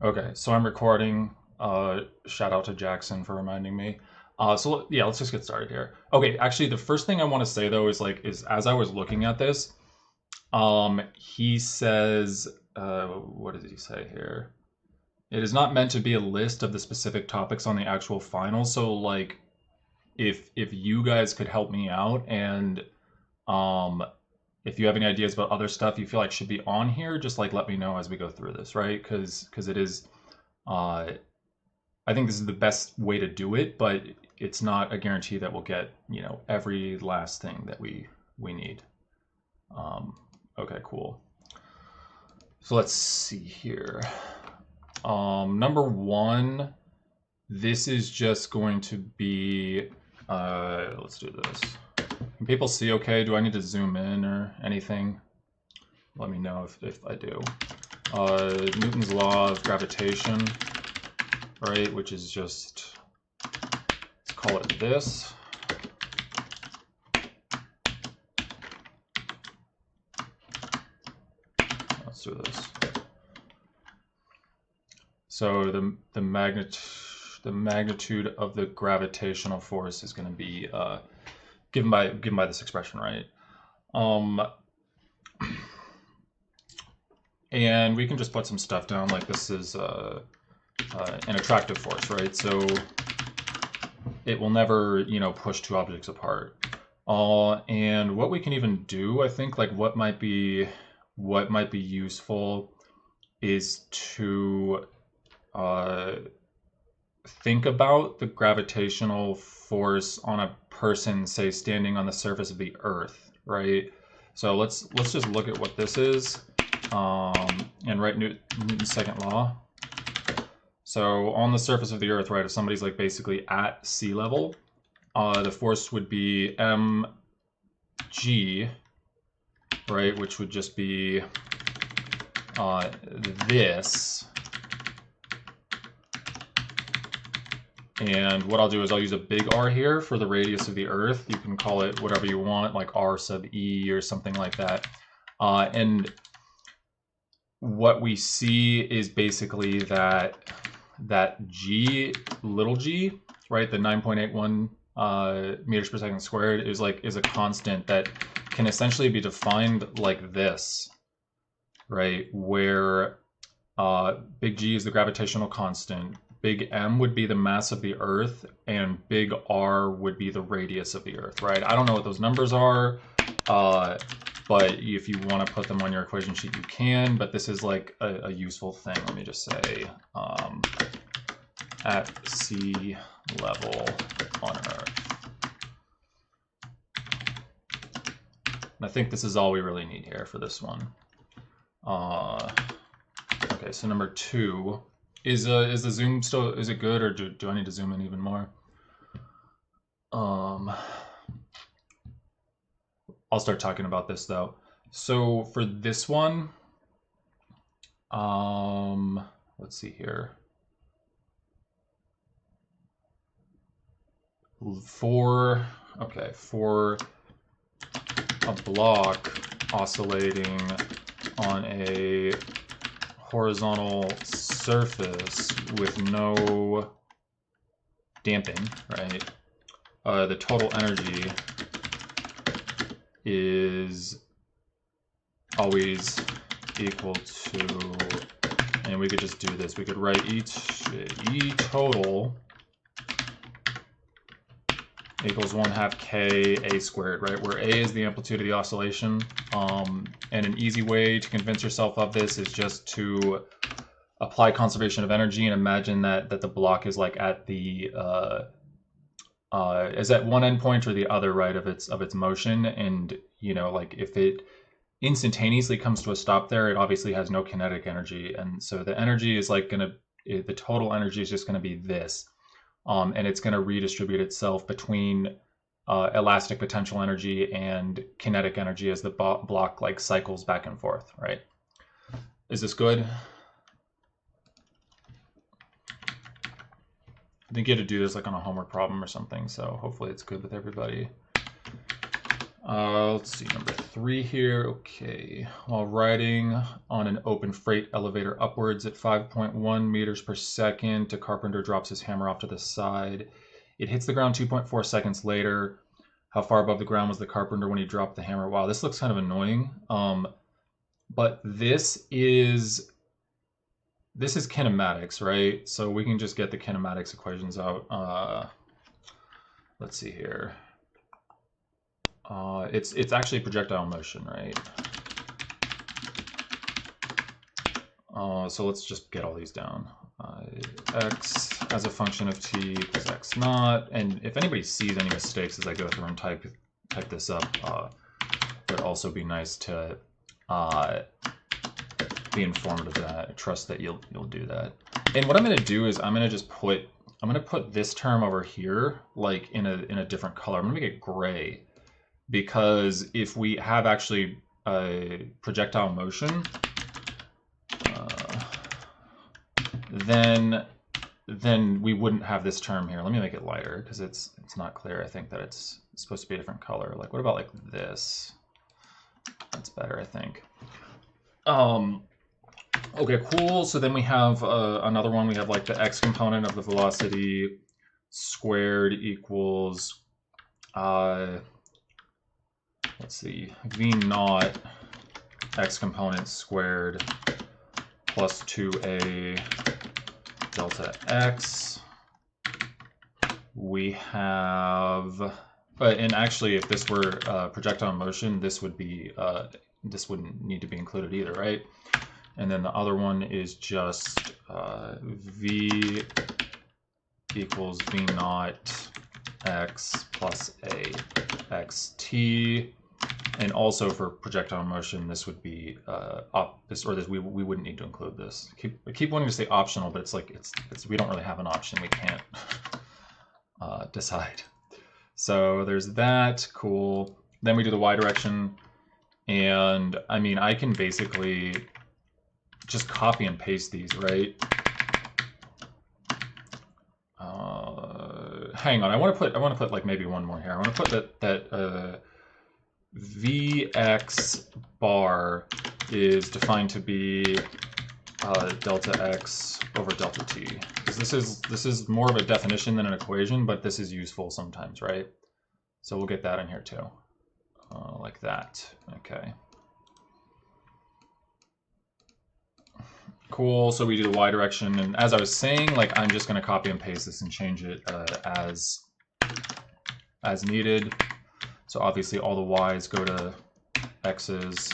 Okay, so I'm recording. Shout out to Jackson for reminding me. So yeah, let's just get started here. Okay, actually, the first thing I want to say though is as I was looking at this, he says, what does he say here? It is not meant to be a list of the specific topics on the actual final. So like, if you guys could help me out and um, if you have any ideas about other stuff you feel like should be on here, just like let me know as we go through this, right? Because it is. Uh, I think this is the best way to do it, but it's not a guarantee that we'll get, every last thing that we need. Um, okay, cool. So let's see here. Number one, this is just going to be. Let's do this. Can people see okay? Do I need to zoom in or anything? Let me know if I do. Newton's law of gravitation, right? Which is just, let's call it this. Let's do this. So the magnitude of the gravitational force is going to be given by this expression, right? And we can just put some stuff down like this is an attractive force, right? So it will never, push two objects apart. And what we can even do, I think, like what might be useful is to think about the gravitational force on a person, say, standing on the surface of the Earth, right? So let's just look at what this is, and write Newton's second law. So on the surface of the Earth, right, if somebody's like basically at sea level, the force would be mg, right, which would just be this. And what I'll do is I'll use a big R here for the radius of the Earth. You can call it whatever you want, like R sub E or something like that. And what we see is basically that G, little g, right, the 9.81 meters per second squared is a constant that can essentially be defined like this, right, where big G is the gravitational constant, big M would be the mass of the Earth, and big R would be the radius of the Earth, right? I don't know what those numbers are, but if you want to put them on your equation sheet, you can, but this is like a useful thing. Let me just say, at sea level on Earth. And I think this is all we really need here for this one. Okay, so number two. Is the zoom still, is it good, or do I need to zoom in even more? I'll start talking about this though. So for this one, let's see here. For a block oscillating on a horizontal surface with no damping, right? The total energy is always equal to, and we could just do this. We could write E total equals 1/2 k a squared, right? Where a is the amplitude of the oscillation. And an easy way to convince yourself of this is just to apply conservation of energy and imagine that the block is like at the is at one endpoint or the other, right, of its motion. And like if it instantaneously comes to a stop there, it obviously has no kinetic energy, and so the energy is like the total energy is just gonna be this. And it's going to redistribute itself between elastic potential energy and kinetic energy as the block like cycles back and forth, right? Is this good? I think you had to do this like on a homework problem or something, so hopefully it's good with everybody. Let's see, number 3 here. Okay. While riding on an open freight elevator upwards at 5.1 meters per second, a carpenter drops his hammer off to the side. It hits the ground 2.4 seconds later. How far above the ground was the carpenter when he dropped the hammer? Wow, this looks kind of annoying. But this is kinematics, right? So we can just get the kinematics equations out. Let's see here. It's actually projectile motion, right? So let's just get all these down. X as a function of t equals x naught. And if anybody sees any mistakes as I go through and type this up, it would also be nice to be informed of that. I trust that you'll do that. And what I'm going to do is I'm going to put this term over here like in a different color. I'm going to make it gray, because if we have actually projectile motion, then we wouldn't have this term here. Let me make it lighter because it's not clear. I think that it's supposed to be a different color. Like, what about like this? That's better, I think. Okay, cool. So then we have another one. We have like the x component of the velocity squared equals, let's see, v naught x component squared plus 2a delta x. We have, and actually if this were projectile motion, this would be, this wouldn't need to be included either, right? And then the other one is just v equals v naught x plus a xt. And also for projectile motion, this would be we wouldn't need to include this. I keep wanting to say optional, but it's like we don't really have an option. We can't decide. So there's that. Cool. Then we do the y direction, and I mean I can basically just copy and paste these, right? Hang on, I want to put like maybe one more here. I want to put that Vx bar is defined to be delta x over delta t. Because this is more of a definition than an equation, but this is useful sometimes, right? So we'll get that in here too, like that. Okay. Cool. So we do the y direction, and as I was saying, like I'm just going to copy and paste this and change it as needed. So obviously all the y's go to x's.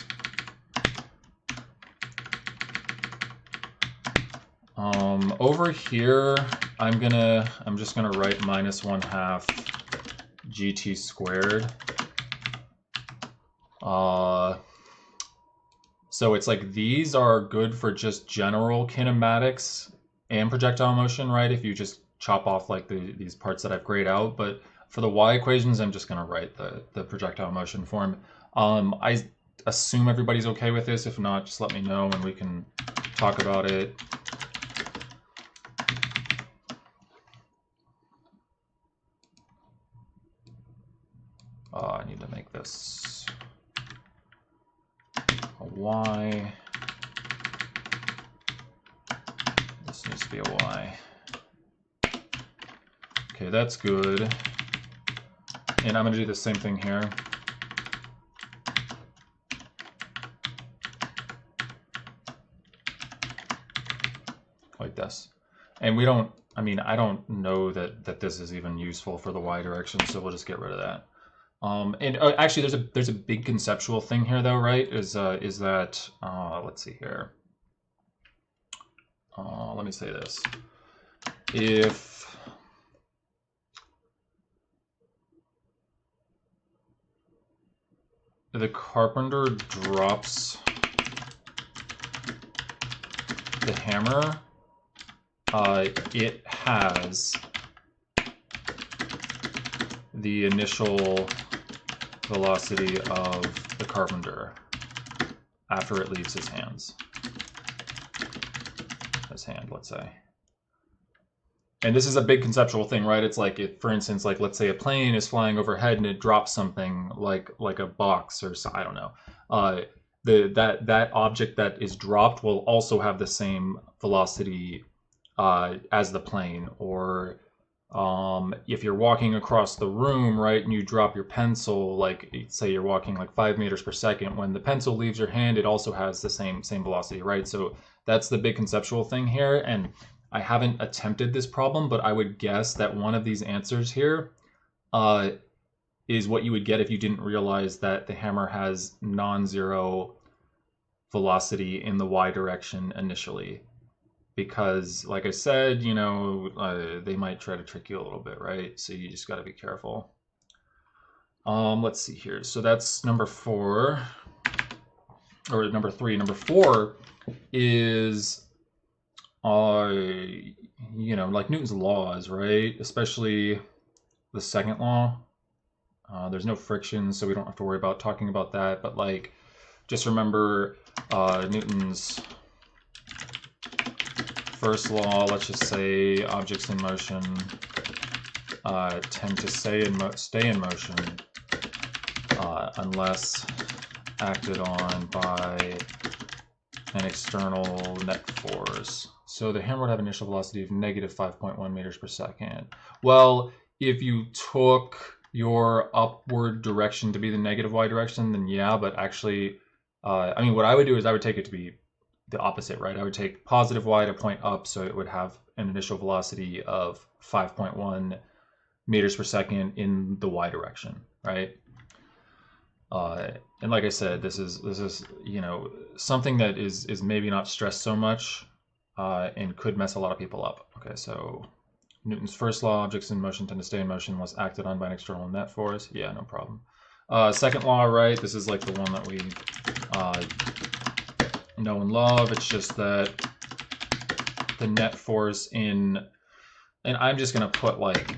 Over here, I'm just gonna write -1/2 gt squared. So it's like these are good for just general kinematics and projectile motion, right? If you just chop off like these parts that I've grayed out, but for the y equations, I'm just gonna write the projectile motion form. I assume everybody's okay with this. If not, just let me know and we can talk about it. I need to make this a y. This needs to be a y. Okay, that's good. And I'm going to do the same thing here. Like this. And we don't, I mean, I don't know that this is even useful for the y direction, so we'll just get rid of that. And actually, there's a big conceptual thing here, though, right? Is that let's see here. Let me say this: if the carpenter drops the hammer, it has the initial velocity of the carpenter after it leaves his hands. His hand, let's say. And this is a big conceptual thing, right? It's like, if, for instance, like let's say a plane is flying overhead and it drops something like a box or so, I don't know. Uh, that object that is dropped will also have the same velocity as the plane. Or if you're walking across the room, right, and you drop your pencil, like say you're walking like 5 meters per second, when the pencil leaves your hand, it also has the same velocity, right? So that's the big conceptual thing here. And I haven't attempted this problem, but I would guess that one of these answers here uh, is what you would get if you didn't realize that the hammer has non-zero velocity in the y direction initially. Because, like I said, you know, they might try to trick you a little bit, right? So you just got to be careful. Let's see here. So that's number 4, or number 3. Number 4 is you know, like Newton's laws, right? Especially the second law. There's no friction, so we don't have to worry about talking about that. But like, just remember Newton's first law. Let's just say objects in motion tend to stay in motion unless acted on by an external net force. So the hammer would have initial velocity of negative 5.1 meters per second. Well, if you took your upward direction to be the negative y direction, then yeah, but actually, I mean, what I would do is I would take it to be the opposite, right? I would take positive y to point up, so it would have an initial velocity of 5.1 meters per second in the y direction, right? And like I said, this is you know, something that is maybe not stressed so much and could mess a lot of people up. Okay, so Newton's first law, objects in motion tend to stay in motion unless acted on by an external net force. Yeah, no problem. Second law, right? This is like the one that we know and love. It's just that the net force in, and I'm just gonna put like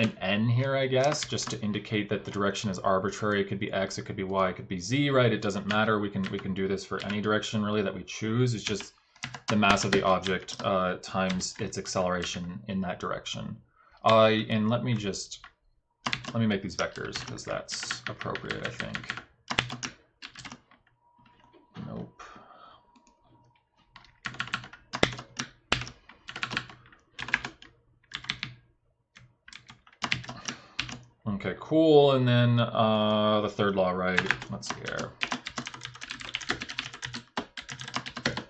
an n here, I guess, just to indicate that the direction is arbitrary. It could be x, it could be y, it could be z, right? It doesn't matter. We can do this for any direction really that we choose. It's just the mass of the object times its acceleration in that direction. And let me make these vectors because that's appropriate, I think. Nope. Okay, cool. And then the third law, right? Let's see here.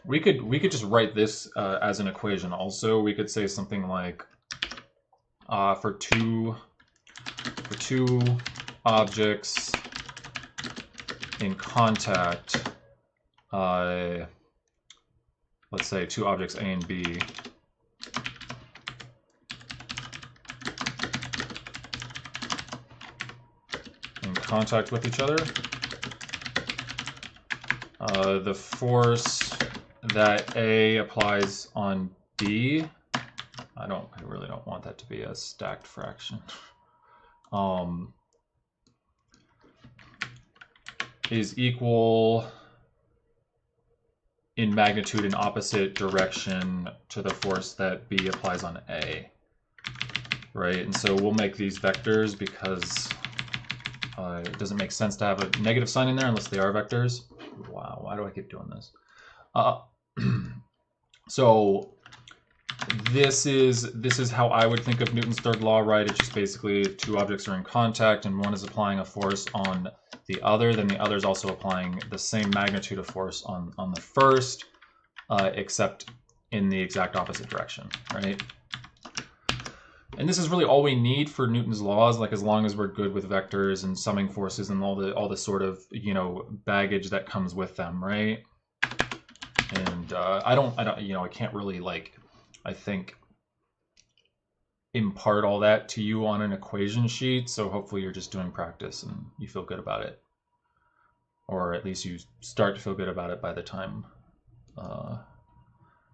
We could just write this as an equation. Also, we could say something like for two objects in contact, let's say 2 objects A and B. In contact with each other, the force that A applies on B, I really don't want that to be a stacked fraction, is equal in magnitude in opposite direction to the force that B applies on A, right? And so we'll make these vectors because it doesn't make sense to have a negative sign in there unless they are vectors. Wow, why do I keep doing this? So this is how I would think of Newton's third law, right? It's just basically 2 objects are in contact and one is applying a force on the other, then the other is also applying the same magnitude of force on the first, except in the exact opposite direction, right? And this is really all we need for Newton's laws, like as long as we're good with vectors and summing forces and all the sort of, you know, baggage that comes with them, right? And I don't, you know, I can't really, like, I think, impart all that to you on an equation sheet, so hopefully you're just doing practice and you feel good about it. Or at least you start to feel good about it by the time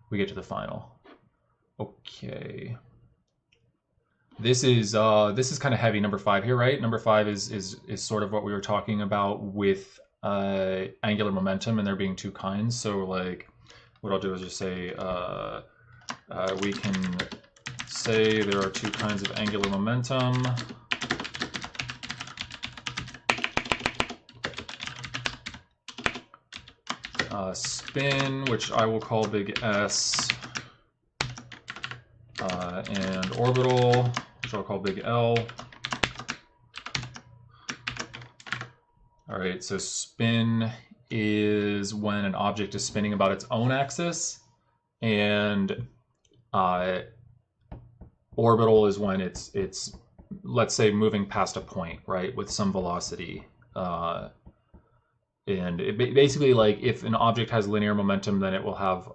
we get to the final. Okay. This is kind of heavy, number 5 here, right? Number 5 is sort of what we were talking about with angular momentum and there being 2 kinds. So like what I'll do is just say we can say there are two kinds of angular momentum. Spin, which I will call big S, and orbital, which I'll call big L. All right, so spin is when an object is spinning about its own axis, and orbital is when it's let's say moving past a point, right, with some velocity. And it basically, like, if an object has linear momentum, then it will have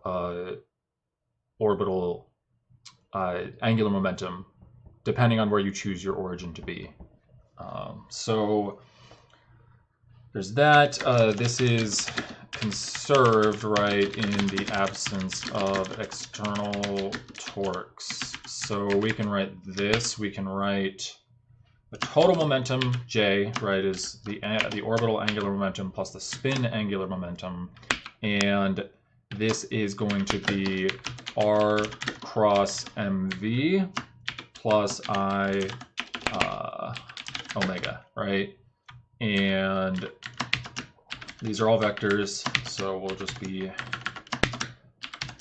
orbital angular momentum, depending on where you choose your origin to be. So there's that. This is conserved, right, in the absence of external torques. So we can write this. We can write the total momentum, J, right, is the orbital angular momentum plus the spin angular momentum. And this is going to be R cross MV plus I omega, right? And these are all vectors, so we'll just be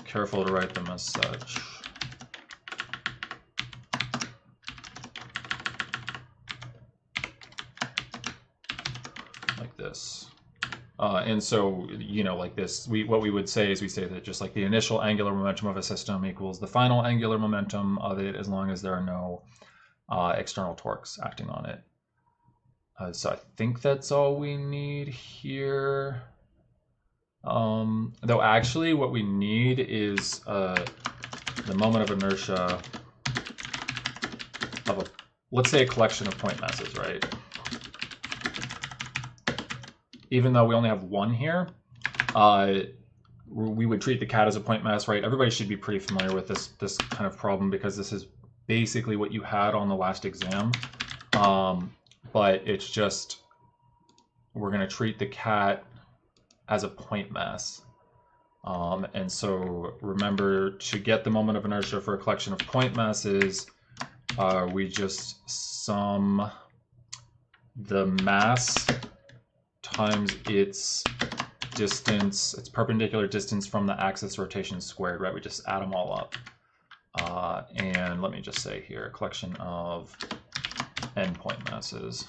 careful to write them as such. Like this. And so, you know, like this, what we would say is we say that just like the initial angular momentum of a system equals the final angular momentum of it, as long as there are no external torques acting on it. So I think that's all we need here. Though actually what we need is the moment of inertia of let's say a collection of point masses, right? Even though we only have one here, we would treat the cat as a point mass, right? Everybody should be pretty familiar with this kind of problem, because this is basically what you had on the last exam. But it's just, we're going to treat the cat as a point mass. And so remember, to get the moment of inertia for a collection of point masses, we just sum the mass times its distance, its perpendicular distance from the axis rotation squared, right? We just add them all up. And let me just say here, a collection of endpoint masses.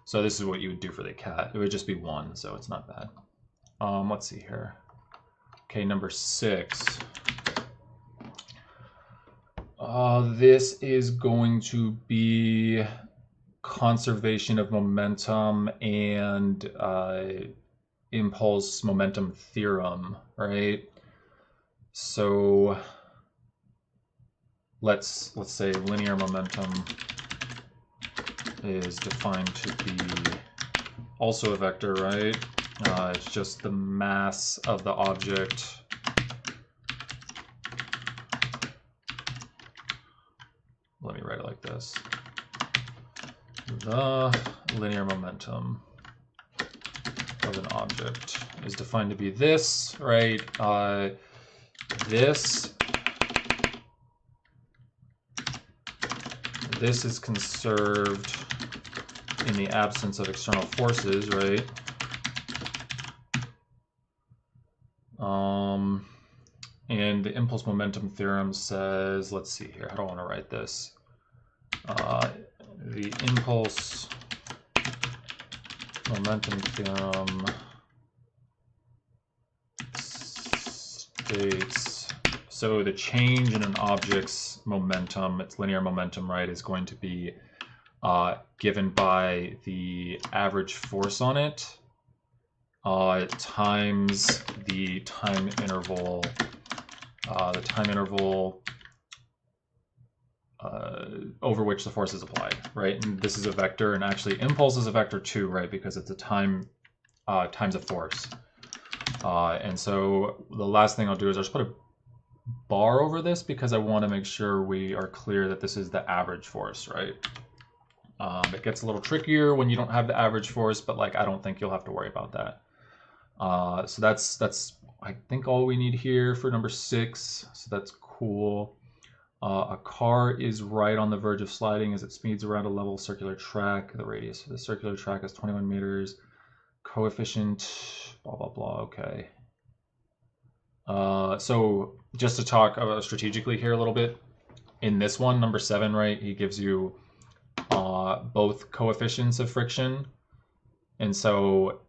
So this is what you would do for the cat. It would just be 1, so it's not bad. Let's see here. Okay, number 6. This is going to be conservation of momentum and impulse momentum theorem, right? So let's say linear momentum is defined to be also a vector, right? It's just the mass of the object let me write it like this. The linear momentum of an object is defined to be this, right? This is conserved in the absence of external forces, right? And the impulse momentum theorem says, let's see here, how do I want to write this? The impulse momentum theorem states, so the change in an object's momentum, its linear momentum, right, is going to be given by the average force on it times the time interval over which the force is applied, right? And this is a vector, and actually impulse is a vector too, right? Because it's a time times a force. And so the last thing I'll do is I'll just put a bar over this, because I want to make sure we are clear that this is the average force, right? It gets a little trickier when you don't have the average force, but like I don't think you'll have to worry about that. So that's I think all we need here for number 6, so that's cool. A car is right on the verge of sliding as it speeds around a level circular track. The radius of the circular track is 21 meters. Coefficient, blah, blah, blah, okay. So just to talk about strategically here a little bit, in this one, number 7, right, he gives you both coefficients of friction. And so,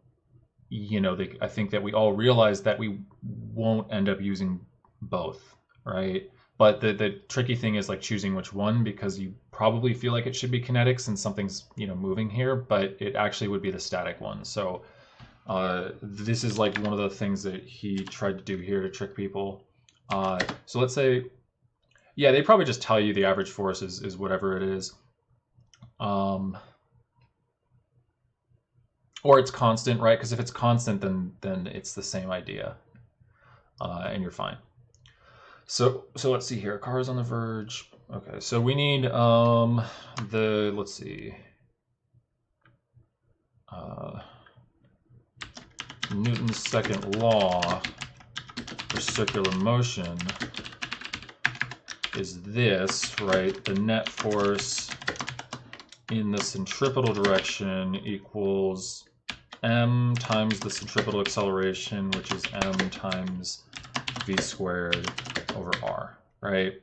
you know, I think that we all realize that we won't end up using both, right? But the tricky thing is like choosing which one, because you probably feel like it should be kinetic since something's, you know, moving here, but it actually would be the static one. So this is like one of the things that he tried to do here to trick people. So let's say, yeah, they probably just tell you the average force is whatever it is. Or it's constant, right? Because if it's constant, then it's the same idea, and you're fine. So let's see here. Cars on the verge. Okay, so we need let's see. Newton's second law for circular motion is this, right? The net force in the centripetal direction equals m times the centripetal acceleration, which is m times v squared over r, right?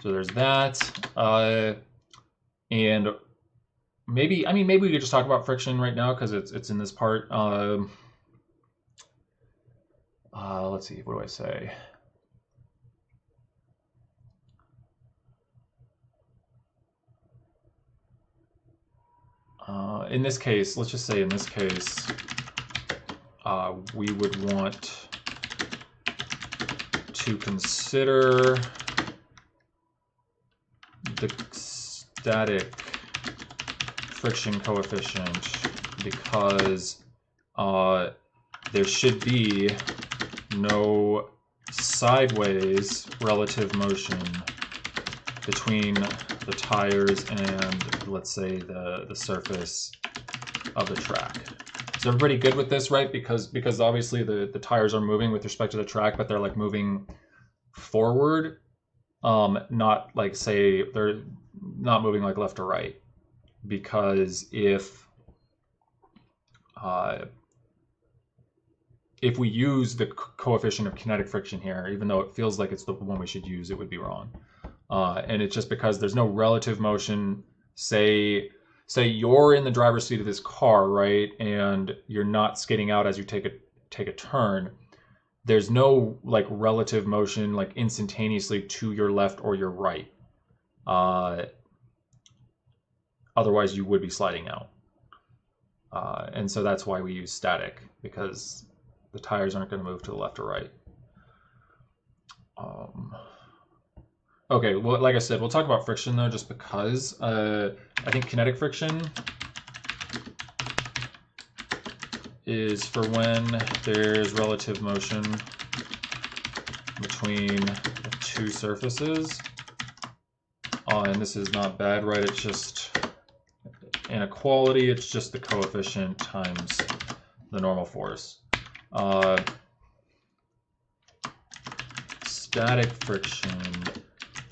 So there's that. And maybe we could just talk about friction right now because it's in this part. Let's see, what do I say? In this case, let's just say in this case, we would want to consider the static friction coefficient because there should be no sideways relative motion between the tires and, let's say, the surface of the track. Is everybody good with this, right? Because obviously the tires are moving with respect to the track, but they're like moving forward, not like, say, they're not moving like left or right. Because if we use the coefficient of kinetic friction here, even though it feels like it's the one we should use, it would be wrong. And it's just because there's no relative motion. Say you're in the driver's seat of this car, right? And you're not skidding out as you take a turn. There's no like relative motion like instantaneously to your left or your right. Otherwise you would be sliding out. And so that's why we use static, because the tires aren't going to move to the left or right. Okay, well, like I said, we'll talk about friction though, just because I think kinetic friction is for when there's relative motion between the two surfaces. And this is not bad, right? It's just inequality. It's just the coefficient times the normal force. Static friction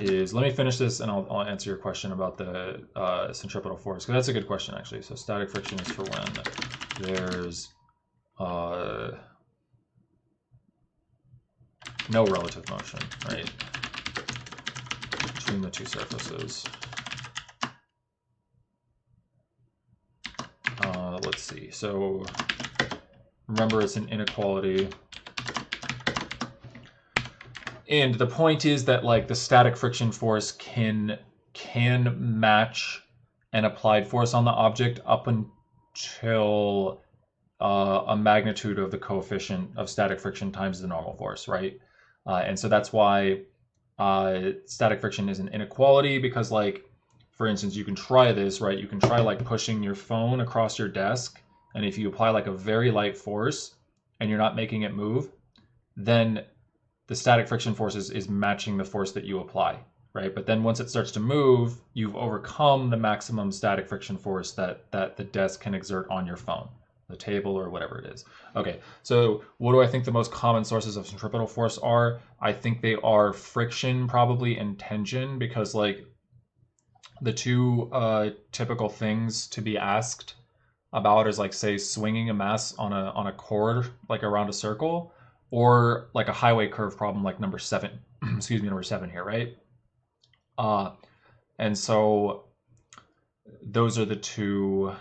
is, let me finish this and I'll answer your question about the centripetal force, because that's a good question actually. So static friction is for when there's no relative motion, right, between the two surfaces. Let's see, so remember it's an inequality. And the point is that like the static friction force can match an applied force on the object up until a magnitude of the coefficient of static friction times the normal force, right? And so that's why static friction is an inequality, because like, for instance, you can try this, right? You can try like pushing your phone across your desk, and if you apply like a very light force and you're not making it move, then the static friction force is matching the force that you apply, right? But then once it starts to move, you've overcome the maximum static friction force that the desk can exert on your phone, the table or whatever it is. Okay, so what do I think the most common sources of centripetal force are? I think they are friction, probably, and tension, because like the two typical things to be asked about is like, say, swinging a mass on a cord like around a circle, or like a highway curve problem like number 7. Excuse me, number 7 here, right? And so those are the two.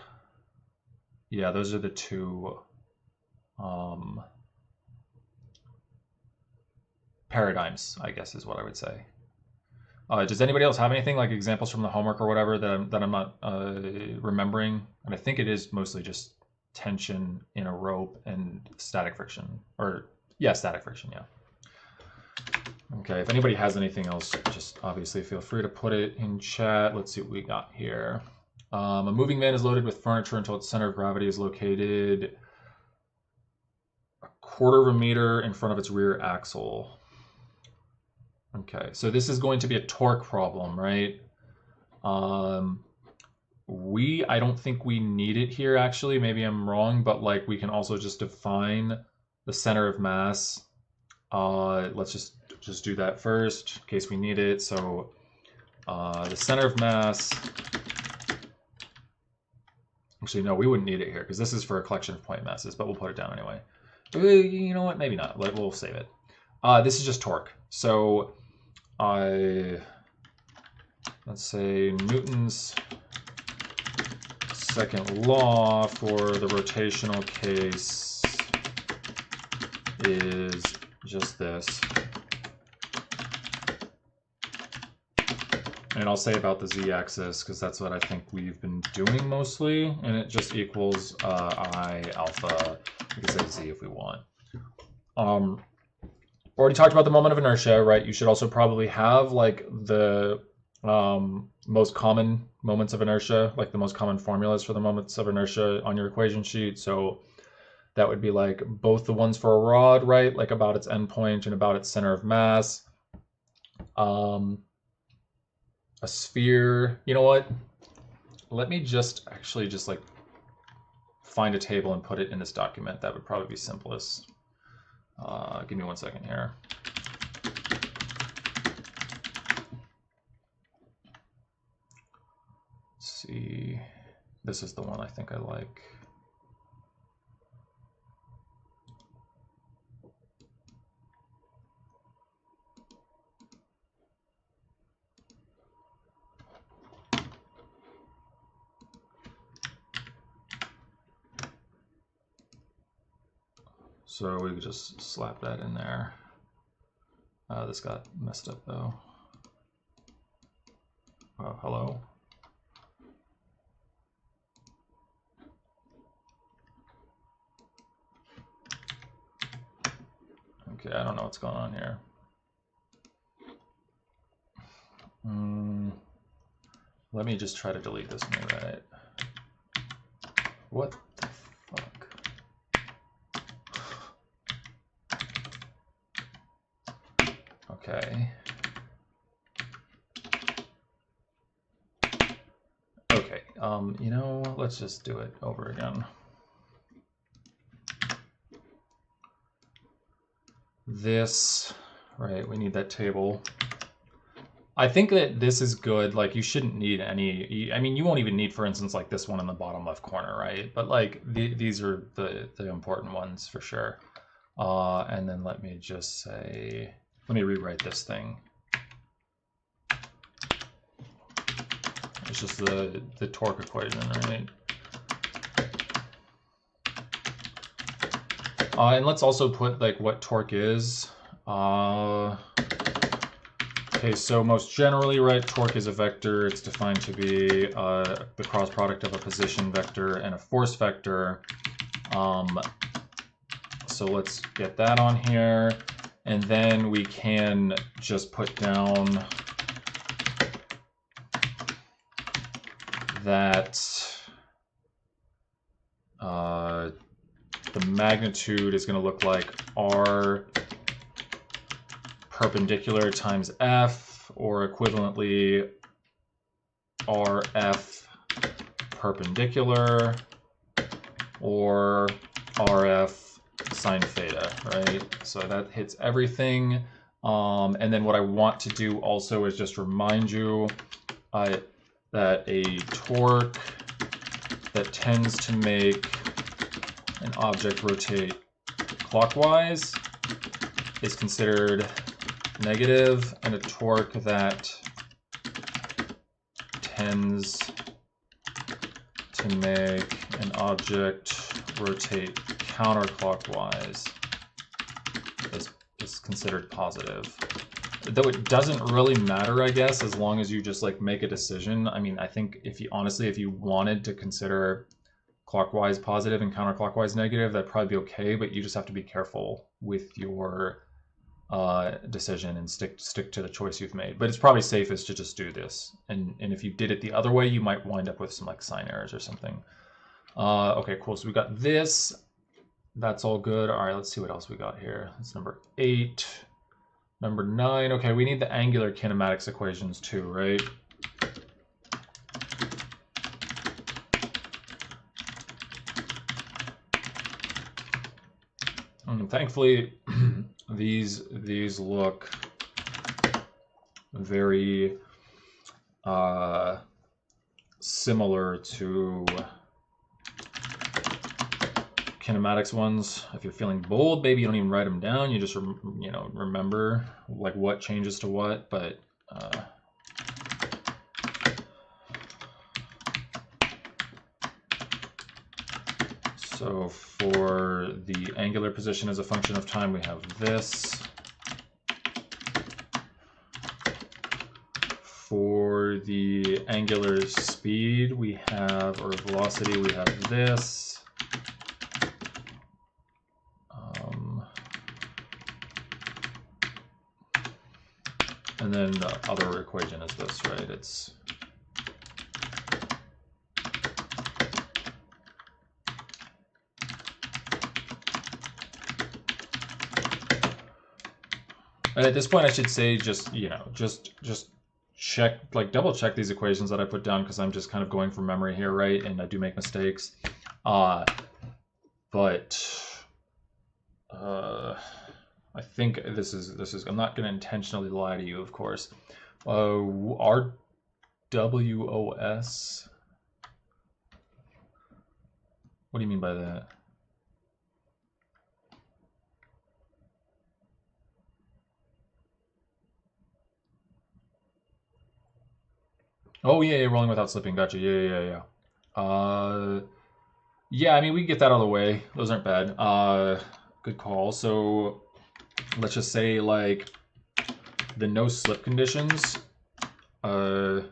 Yeah, those are the two paradigms, I guess, is what I would say. Does anybody else have anything like examples from the homework or whatever that I'm not remembering? And I think it is mostly just tension in a rope and static friction, or yeah, static friction. Yeah. Okay. If anybody has anything else, just obviously feel free to put it in chat. Let's see what we got here. A moving van is loaded with furniture until its center of gravity is located a quarter of a meter in front of its rear axle. Okay, so this is going to be a torque problem, right? I don't think we need it here, actually. Maybe I'm wrong, but like we can also just define the center of mass. Let's just do that first in case we need it. So the center of mass. Actually, no, we wouldn't need it here because this is for a collection of point masses, but we'll put it down anyway. You know what? Maybe not. We'll save it. This is just torque. So let's say Newton's second law for the rotational case is just this. And I'll say about the z-axis because that's what I think we've been doing mostly, and it just equals I alpha. We can say z if we want. Already talked about the moment of inertia, right? You should also probably have like the most common moments of inertia, like the most common formulas for the moments of inertia on your equation sheet. So that would be like both the ones for a rod, right? Like about its endpoint and about its center of mass. A sphere, you know what? Let me just actually just like find a table and put it in this document. That would probably be simplest. Give me 1 second here. Let's see. This is the one I think I like. So we could just slap that in there. This got messed up though. Oh, hello. Okay, I don't know what's going on here. Let me just try to delete this and rewrite it. What the fuck? Okay. Okay, you know, let's just do it over again. This, right, we need that table. I think that this is good. Like, you shouldn't need any, I mean, you won't even need, for instance, like this one in the bottom left corner, right? But like, these are the important ones for sure. And then let me just say, let me rewrite this thing. It's just the torque equation, right? And let's also put like what torque is. Okay, so most generally, right, torque is a vector. It's defined to be the cross product of a position vector and a force vector. So let's get that on here. And then we can just put down that the magnitude is going to look like R perpendicular times F, or equivalently RF perpendicular or RF sine theta, right? So that hits everything. And then what I want to do also is just remind you that a torque that tends to make an object rotate clockwise is considered negative, and a torque that tends to make an object rotate counterclockwise is considered positive. Though it doesn't really matter, I guess, as long as you just like make a decision. I mean, I think if you honestly, if you wanted to consider clockwise positive and counterclockwise negative, that'd probably be okay, but you just have to be careful with your decision and stick to the choice you've made. But it's probably safest to just do this. And if you did it the other way, you might wind up with some like sign errors or something. Okay, cool. So we got this. That's all good. All right, let's see what else we got here. That's number 8. Number 9. Okay, we need the angular kinematics equations too, right? And thankfully, these look very similar to kinematics ones. If you're feeling bold, maybe you don't even write them down. You just remember like what changes to what. But so for the angular position as a function of time, we have this. For the angular speed, we have, or velocity, we have this. And then the other equation is this, right? It's and at this point, I should say just check, like double check these equations that I put down, because I'm just kind of going from memory here, right? And I do make mistakes. I think this is I'm not going to intentionally lie to you, of course. RWOS. What do you mean by that? Oh yeah, rolling without slipping. Gotcha. Yeah. Yeah. I mean, we can get that out of the way. Those aren't bad. Good call. So let's just say like the no slip conditions. Are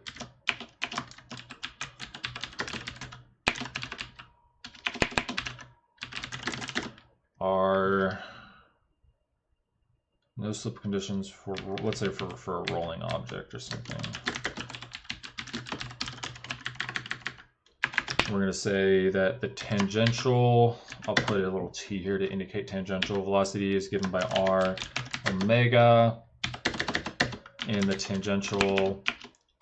no slip conditions for, let's say, for a rolling object or something. We're going to say that the tangential, I'll put a little t here to indicate tangential velocity, is given by r omega, and the tangential,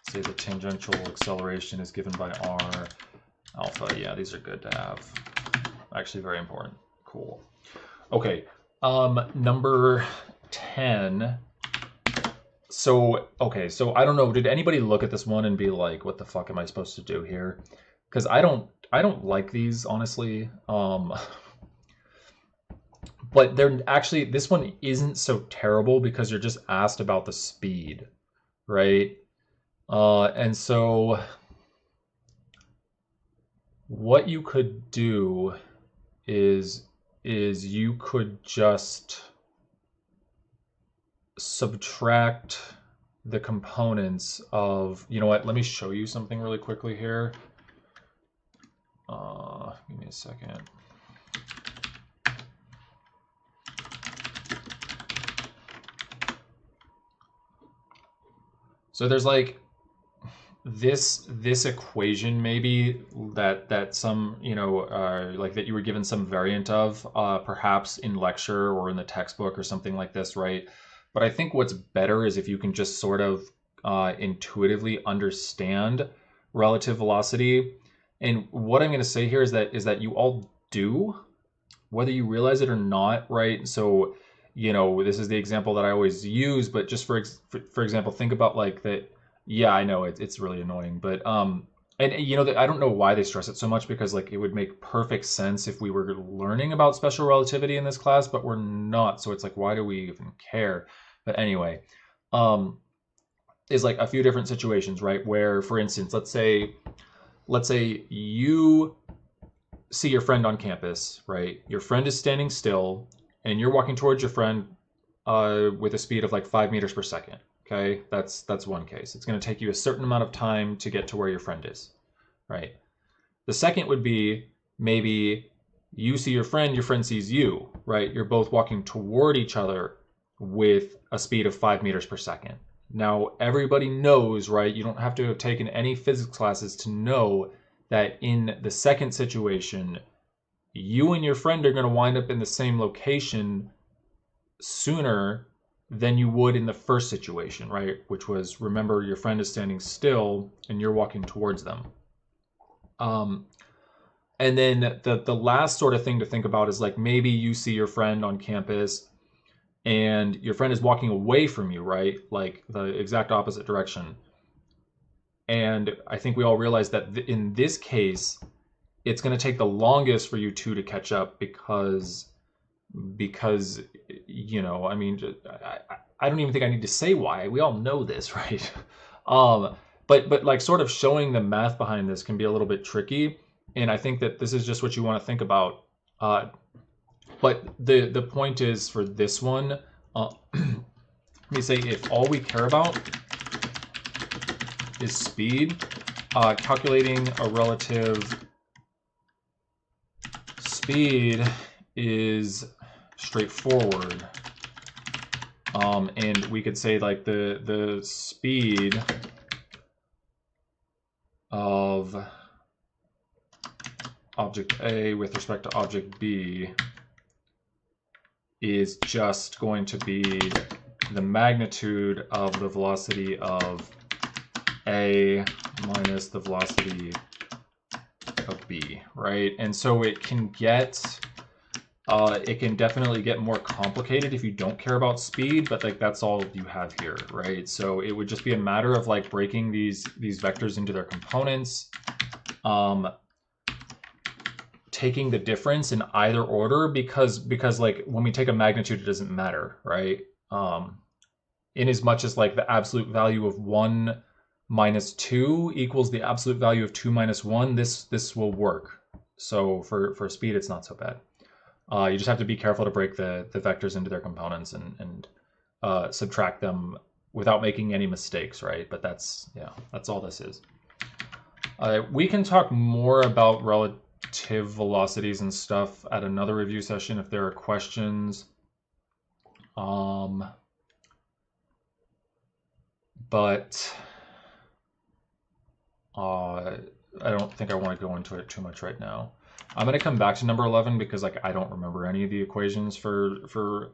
say the tangential acceleration is given by r alpha. Yeah, these are good to have. Actually very important. Cool. Okay, number 10. So, okay, so I don't know, did anybody look at this one and be like, what the fuck am I supposed to do here? Because I don't like these, honestly. But they're actually, this one isn't so terrible because you're just asked about the speed, right? And so what you could do is you could just subtract the components of, you know what, let me show you something really quickly here. Give me a second. So there's like this equation maybe that some, like that you were given some variant of, perhaps in lecture or in the textbook or something like this, right? But I think what's better is if you can just sort of intuitively understand relative velocity. And what I'm going to say here is that you all do, whether you realize it or not, right? So, this is the example that I always use, but just for example, think about like that. Yeah, I know it's really annoying, but and I don't know why they stress it so much, because like it would make perfect sense if we were learning about special relativity in this class, but we're not. So it's like, why do we even care? But anyway, um, is like a few different situations, right? Where, for instance, let's say you see your friend on campus, right? Your friend is standing still, and you're walking towards your friend with a speed of like 5 meters per second. Okay, that's one case. It's going to take you a certain amount of time to get to where your friend is, right? The second would be maybe you see your friend sees you, right? You're both walking toward each other with a speed of 5 meters per second. Now, everybody knows, right? You don't have to have taken any physics classes to know that in the second situation, you and your friend are going to wind up in the same location sooner than you would in the first situation, right? Which was, remember, your friend is standing still and you're walking towards them. And then the last sort of thing to think about is like, maybe you see your friend on campus and your friend is walking away from you, right? Like the exact opposite direction. And I think we all realize that in this case, it's going to take the longest for you two to catch up because I mean, I don't even think I need to say why. We all know this, right? But like sort of showing the math behind this can be a little bit tricky, and I think that this is just what you want to think about. But the point is, for this one, let me say, if all we care about is speed, calculating a relative speed is straightforward. And we could say like the speed of object A with respect to object B is just going to be the magnitude of the velocity of A minus the velocity of B, right? And so it can definitely get more complicated if you don't care about speed, but like that's all you have here, right? So it would just be a matter of like breaking these vectors into their components, taking the difference in either order, because like when we take a magnitude, it doesn't matter, right? In as much as like the absolute value of 1 minus 2 equals the absolute value of 2 minus 1, this will work. So for speed, it's not so bad. You just have to be careful to break the vectors into their components and subtract them without making any mistakes, right? But that's all this is. We can talk more about relative velocities and stuff at another review session if there are questions. But I don't think I want to go into it too much right now. I'm going to come back to number 11 because like I don't remember any of the equations for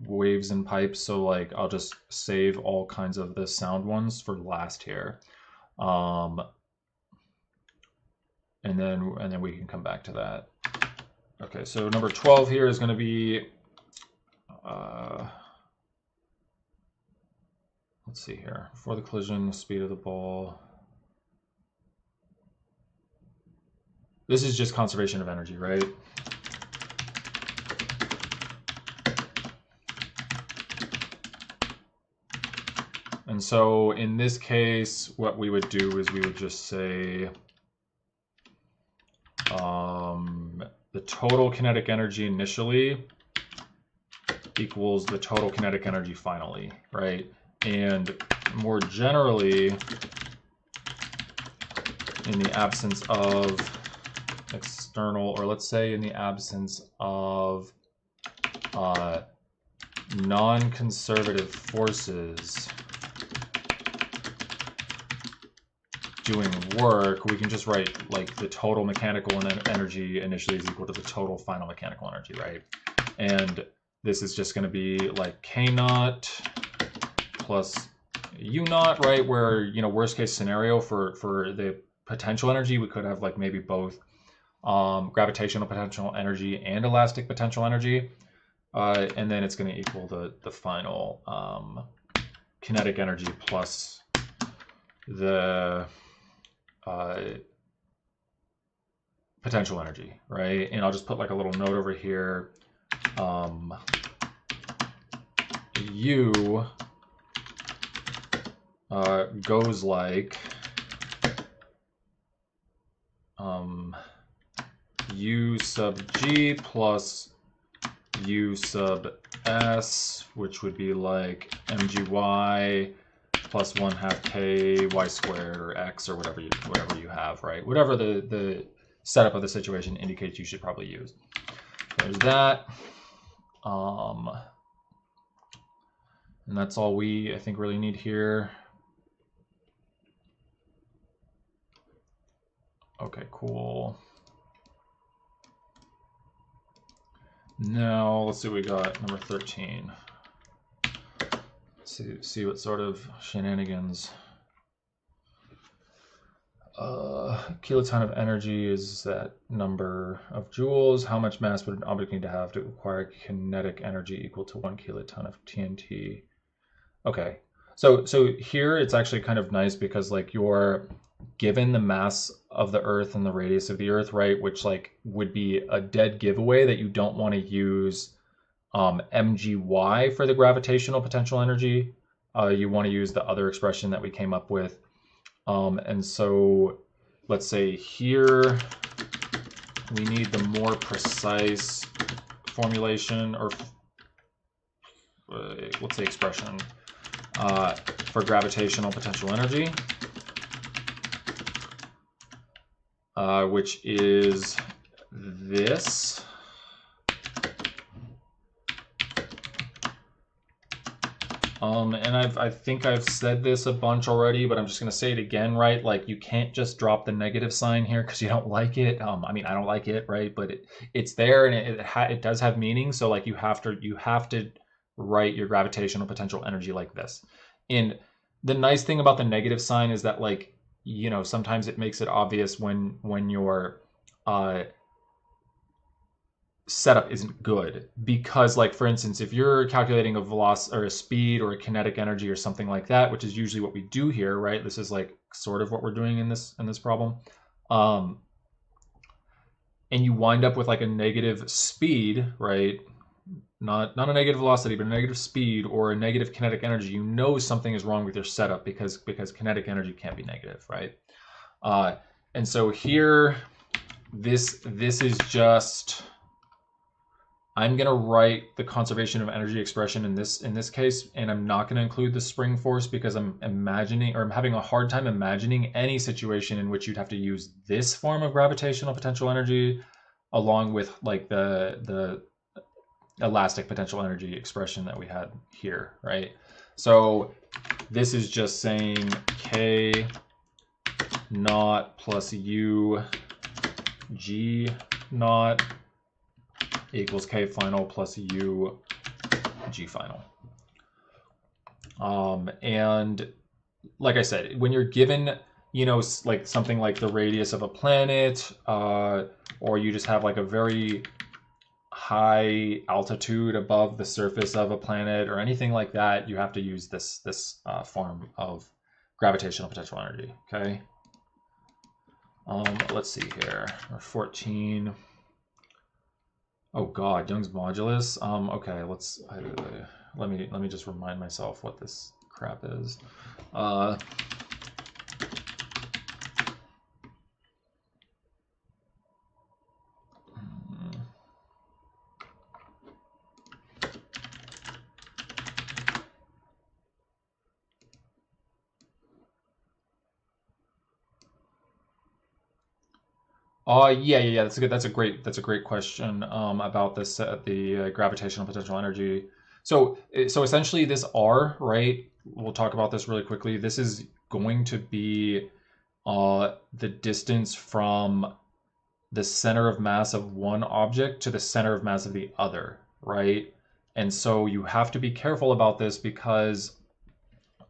waves and pipes, so like I'll just save all kinds of the sound ones for last here, and then we can come back to that. Okay, so number 12 here is going to be let's see here. Before the collision, speed of the ball. This is just conservation of energy, right? And so in this case, what we would do is we would just say the total kinetic energy initially equals the total kinetic energy finally, right? And more generally, in the absence of external, or let's say in the absence of non-conservative forces doing work, we can just write like the total mechanical energy initially is equal to the total final mechanical energy, right? And this is just going to be like K naught plus U naught, right? Where, worst case scenario for the potential energy, we could have like maybe both gravitational potential energy and elastic potential energy. And then it's going to equal the final kinetic energy plus the potential energy, right? And I'll just put like a little note over here. U goes like U sub G plus U sub S, which would be like mgy plus 1/2 k y squared or x or whatever you have, right? Whatever the setup of the situation indicates you should probably use. There's that. And that's all I think really need here. Okay, cool. Now let's see what we got. Number 13. See what sort of shenanigans. Kiloton of energy is that number of joules. How much mass would an object need to have to acquire kinetic energy equal to 1 kiloton of TNT? Okay, so here it's actually kind of nice because like you're given the mass of the Earth and the radius of the Earth, right? Which like would be a dead giveaway that you don't want to use mgy for the gravitational potential energy. You want to use the other expression that we came up with. And so let's say here we need the more precise formulation, or let's say expression for gravitational potential energy, which is this. And I think I've said this a bunch already, but I'm just going to say it again, right? Like you can't just drop the negative sign here because you don't like it. I mean, I don't like it, right? But it's there and it does have meaning. So like you have to write your gravitational potential energy like this. And the nice thing about the negative sign is that like, you know, sometimes it makes it obvious when your setup isn't good, because like for instance, if you're calculating a velocity or a speed or a kinetic energy or something like that, which is usually what we do here, right? This is like sort of what we're doing in this problem. And you wind up with like a negative speed, right? Not a negative velocity, but a negative speed or a negative kinetic energy, you know something is wrong with your setup because kinetic energy can't be negative, right? And so here, this is just, I'm going to write the conservation of energy expression in this case, and I'm not going to include the spring force because I'm having a hard time imagining any situation in which you'd have to use this form of gravitational potential energy along with like the elastic potential energy expression that we had here, right? So this is just saying K naught plus U G naught equals K final plus U G final. And like I said, when you're given, you know, like something like the radius of a planet, or you just have like a very high altitude above the surface of a planet or anything like that, you have to use this form of gravitational potential energy, okay? Let's see here, 14. Oh God, Young's modulus. Okay, let me just remind myself what this crap is. Yeah. That's good. That's a great question about this the gravitational potential energy. So essentially, this R, right? We'll talk about this really quickly. This is going to be the distance from the center of mass of one object to the center of mass of the other, right? And so you have to be careful about this because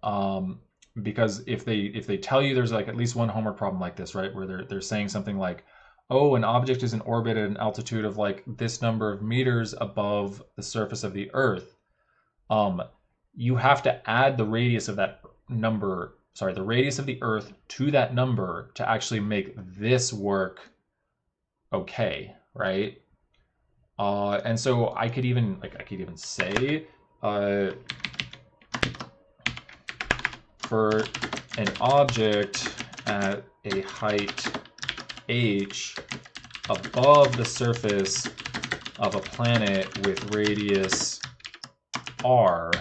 if they tell you there's like at least one homework problem like this, right, where they're saying something like, oh, an object is in orbit at an altitude of like this number of meters above the surface of the Earth. Um, you have to add the radius of that number, sorry, the radius of the Earth to that number to actually make this work okay, right? And so I could even say for an object at a height h above the surface of a planet with radius r,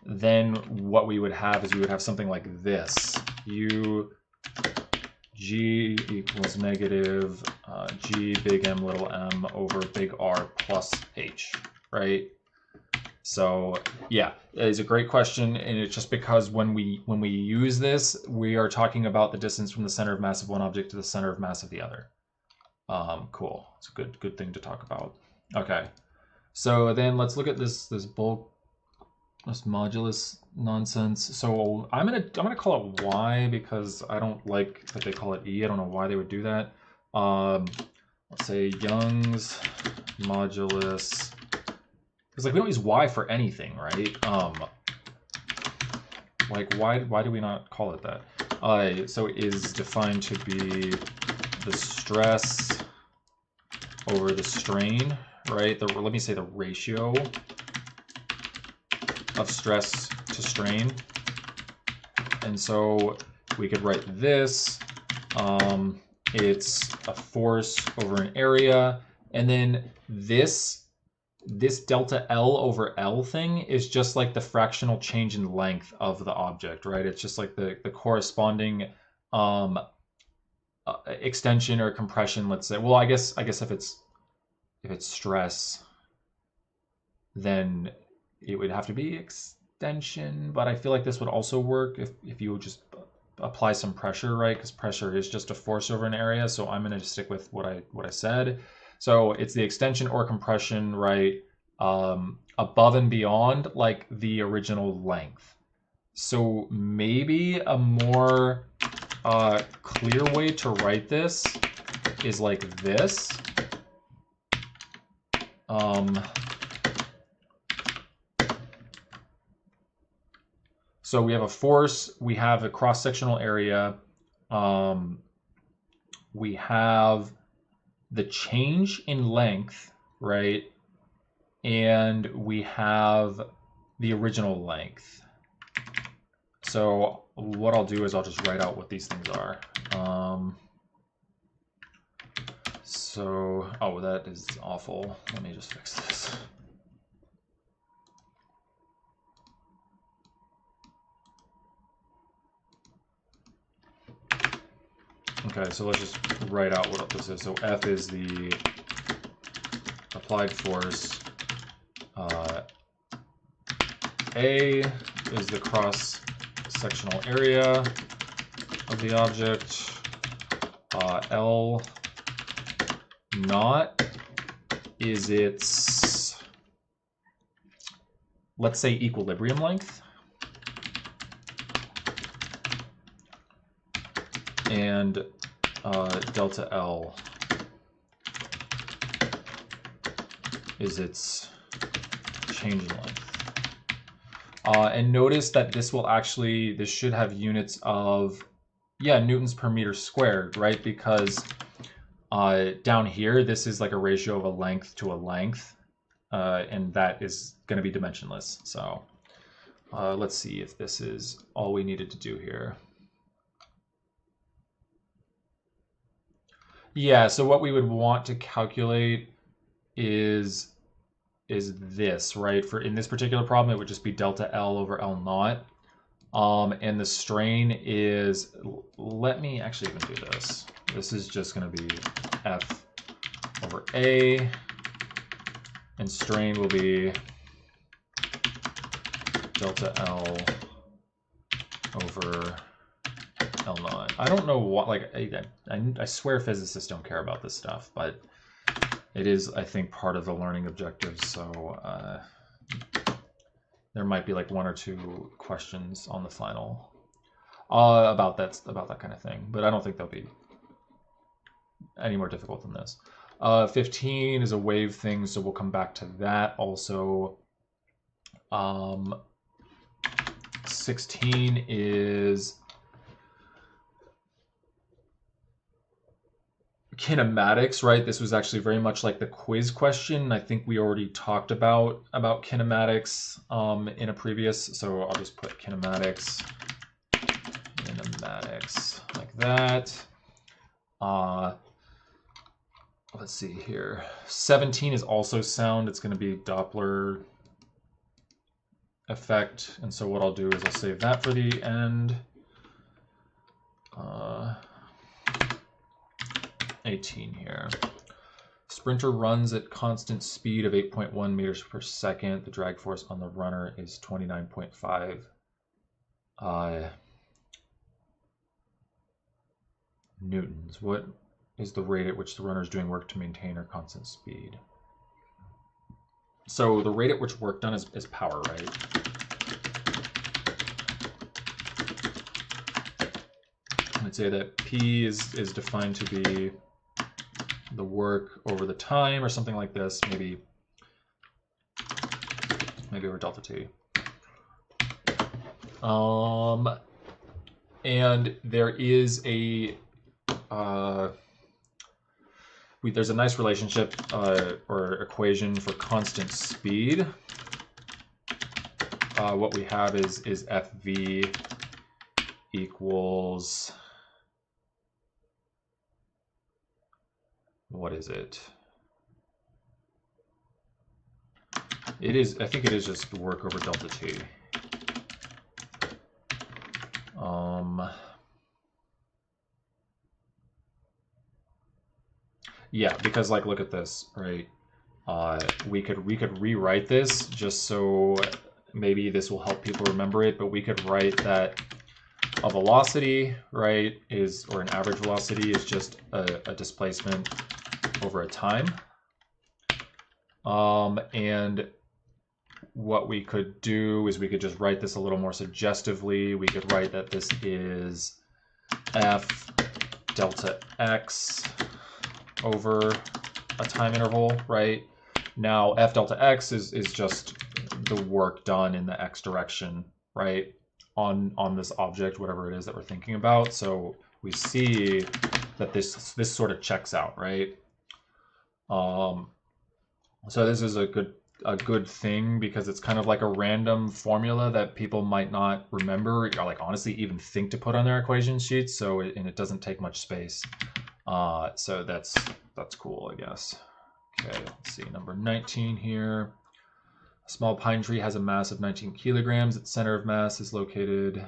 then what we would have is we would have something like this. G equals negative G big M little m over big R plus H, right? So yeah, it is a great question, and it's just because when we use this, we are talking about the distance from the center of mass of one object to the center of mass of the other. Cool. It's a good thing to talk about. Okay, so then let's look at this bulk, this modulus nonsense. So I'm gonna call it Y because I don't like that they call it E. I don't know why they would do that. Let's say Young's modulus, because like we don't use Y for anything, right? Like why do we not call it that? So it is defined to be the stress over the strain, right? Let me say the ratio of stress to strain. And so we could write this, it's a force over an area, and then this delta L over L thing is just like the fractional change in length of the object, right? It's just like the corresponding extension or compression, let's say. Well, I guess if it's stress, then it would have to be extension, but I feel like this would also work if you would just apply some pressure, right? Because pressure is just a force over an area. So I'm going to stick with what I said. So it's the extension or compression, right? Above and beyond like the original length. So maybe a more clear way to write this is like this. So we have a force, we have a cross-sectional area, we have the change in length, right? And we have the original length. So what I'll do is I'll just write out what these things are. Oh, that is awful. Let me just fix this. Okay, so let's just write out what this is. So F is the applied force. A is the cross-sectional area of the object. L naught is its, let's say, equilibrium length. And delta L is its change in length. And notice that this should have units of, newtons per meter squared, right? Because down here, this is like a ratio of a length to a length, and that is going to be dimensionless. So let's see if this is all we needed to do here. Yeah, so what we would want to calculate is this, right? For in this particular problem, it would just be delta L over L naught. And the strain is, let me actually even do this. This is just going to be F over A, and strain will be delta L over L naught. I don't know what, like, I swear physicists don't care about this stuff, but it is, I think, part of the learning objectives, so there might be like 1 or 2 questions on the final about that kind of thing, but I don't think they'll be any more difficult than this. 15 is a wave thing, so we'll come back to that also. 16 is kinematics, right? This was actually very much like the quiz question. I think we already talked about kinematics in a previous, so I'll just put kinematics like that. Let's see here. 17 is also sound. It's going to be Doppler effect. And so what I'll do is I'll save that for the end. 18 here. Sprinter runs at constant speed of 8.1 meters per second. The drag force on the runner is 29.5 newtons. What is the rate at which the runner is doing work to maintain her constant speed? So the rate at which work done is power, right? I'd say that P is defined to be the work over the time or something like this, maybe over delta T. And there is there's a nice relationship or equation for constant speed. What we have is FV equals, what is it? I think it is just work over delta T. Yeah, because like, look at this, right? We could rewrite this just so maybe this will help people remember it, but we could write that a velocity, right, or an average velocity is just a displacement over a time. And what we could do is we could just write this a little more suggestively. We could write that this is F delta X over a time interval, right? Now, F delta X is just the work done in the X direction, right? On this object, whatever it is that we're thinking about. So we see that this sort of checks out, right? So this is a good thing because it's kind of like a random formula that people might not remember or like honestly even think to put on their equation sheets. So and it doesn't take much space. So that's cool, I guess. Okay, let's see, number 19 here. A small pine tree has a mass of 19 kilograms. Its center of mass is located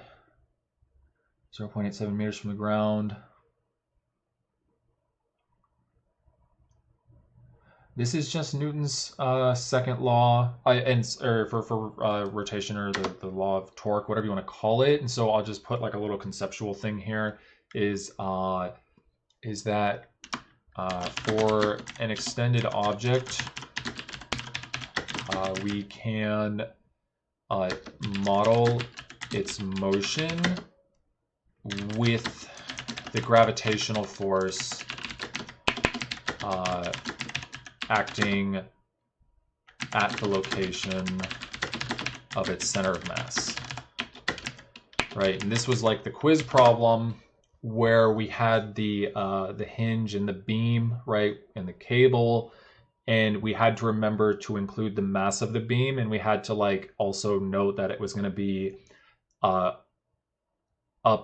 0.87 meters from the ground. This is just Newton's second law, for rotation, or the law of torque, whatever you want to call it. And so I'll just put like a little conceptual thing here. Is that for an extended object, we can model its motion with the gravitational force acting at the location of its center of mass, right? And this was like the quiz problem where we had the hinge and the beam, right, and the cable, and we had to remember to include the mass of the beam, and we had to like also note that it was going to be up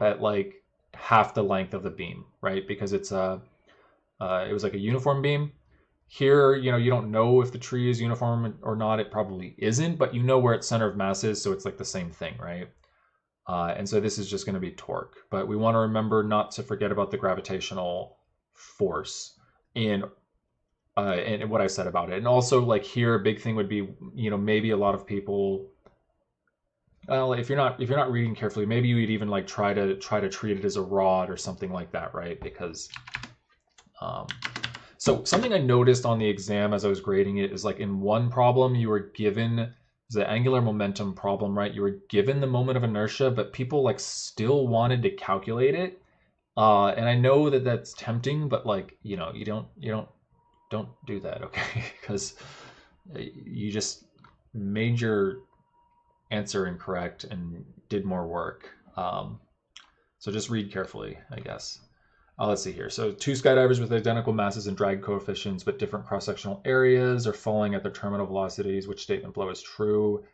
at like half the length of the beam, right? Because it was like a uniform beam. Here, you don't know if the tree is uniform or not. It probably isn't, but you know where its center of mass is, so it's like the same thing, right? And so this is just going to be torque. But we want to remember not to forget about the gravitational force and what I said about it. And also, like here, a big thing would be, maybe a lot of people, well, if you're not reading carefully, maybe you would even like try to treat it as a rod or something like that, right? Because so something I noticed on the exam as I was grading it is like in one problem you were given the angular momentum problem, right? You were given the moment of inertia, but people like still wanted to calculate it. And I know that that's tempting, but like, you know, don't do that, okay? Because you just made your answer incorrect and did more work. So just read carefully, I guess. Let's see here. So two skydivers with identical masses and drag coefficients but different cross-sectional areas are falling at their terminal velocities. Which statement below is true?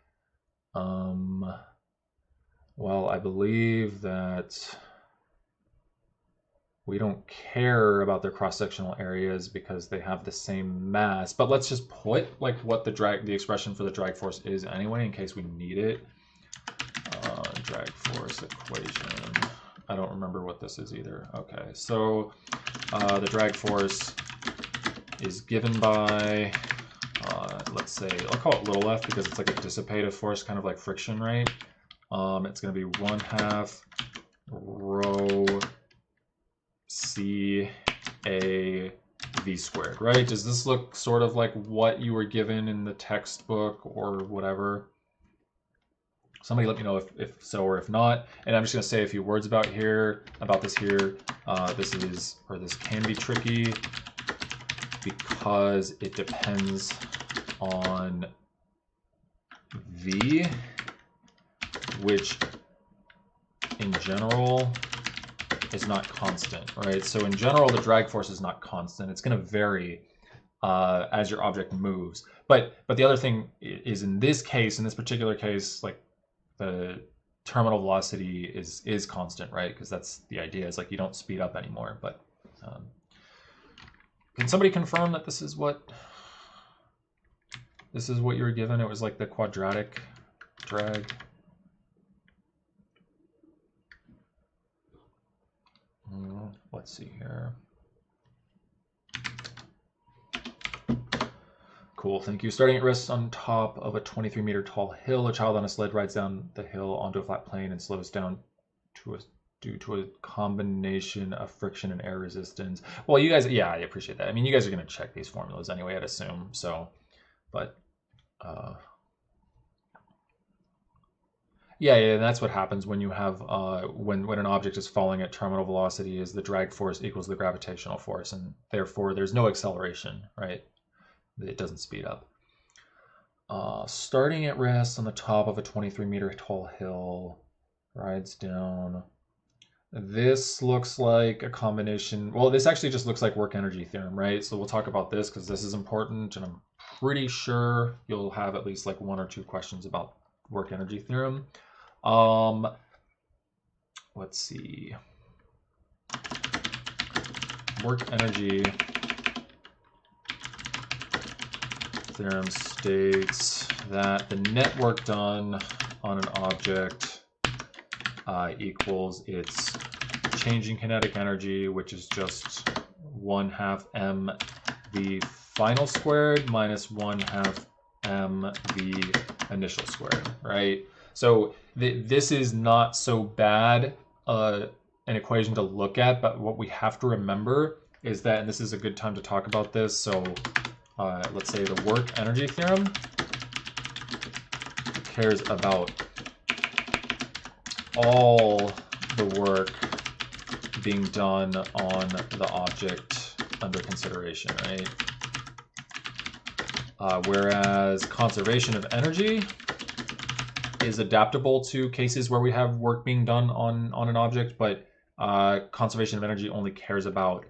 Well, I believe that we don't care about their cross-sectional areas because they have the same mass. But let's just put like what the expression for the drag force is anyway, in case we need it. Drag force equation. I don't remember what this is either. Okay, so the drag force is given by, let's say, I'll call it little f because it's like a dissipative force, kind of like friction, right? It's going to be 1/2 rho c a v squared, right? Does this look sort of like what you were given in the textbook or whatever? Somebody let me know if so or if not. And I'm just going to say a few words about this here. This can be tricky because it depends on v, which in general is not constant, right? So in general, the drag force is not constant. It's going to vary as your object moves. But the other thing is in this particular case, like the terminal velocity is constant, right? Because that's the idea. Is like you don't speed up anymore. But can somebody confirm that this is what you were given? It was like the quadratic drag. Let's see here. Cool, thank you. Starting at rest on top of a 23-meter tall hill, a child on a sled rides down the hill onto a flat plane and slows down due to a combination of friction and air resistance. Well, you guys, yeah, I appreciate that. I mean, you guys are going to check these formulas anyway, I'd assume. So, but yeah, that's what happens when you have when an object is falling at terminal velocity. Is the drag force equals the gravitational force, and therefore there's no acceleration, right? It doesn't speed up. Starting at rest on the top of a 23-meter tall hill, rides down. This looks like a combination. Well, this actually just looks like work energy theorem, right? So we'll talk about this because this is important, and I'm pretty sure you'll have at least like 1 or 2 questions about work energy theorem. Let's see. Work energy theorem states that the net work done on an object equals its changing kinetic energy, which is just 1/2 mv final squared minus 1/2 mv initial squared, right? So this is not so bad an equation to look at, but what we have to remember is that, and this is a good time to talk about this, so let's say the work energy theorem cares about all the work being done on the object under consideration, right? Whereas conservation of energy is adaptable to cases where we have work being done on an object, but conservation of energy only cares about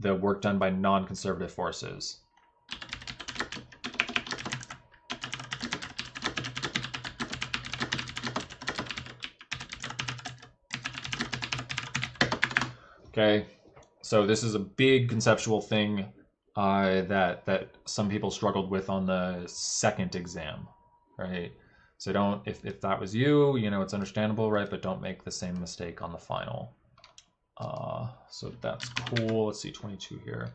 the work done by non-conservative forces. Okay, so this is a big conceptual thing that some people struggled with on the second exam, right? So don't, if that was you, you know, it's understandable, right? But don't make the same mistake on the final. So that's cool. Let's see, 22 here.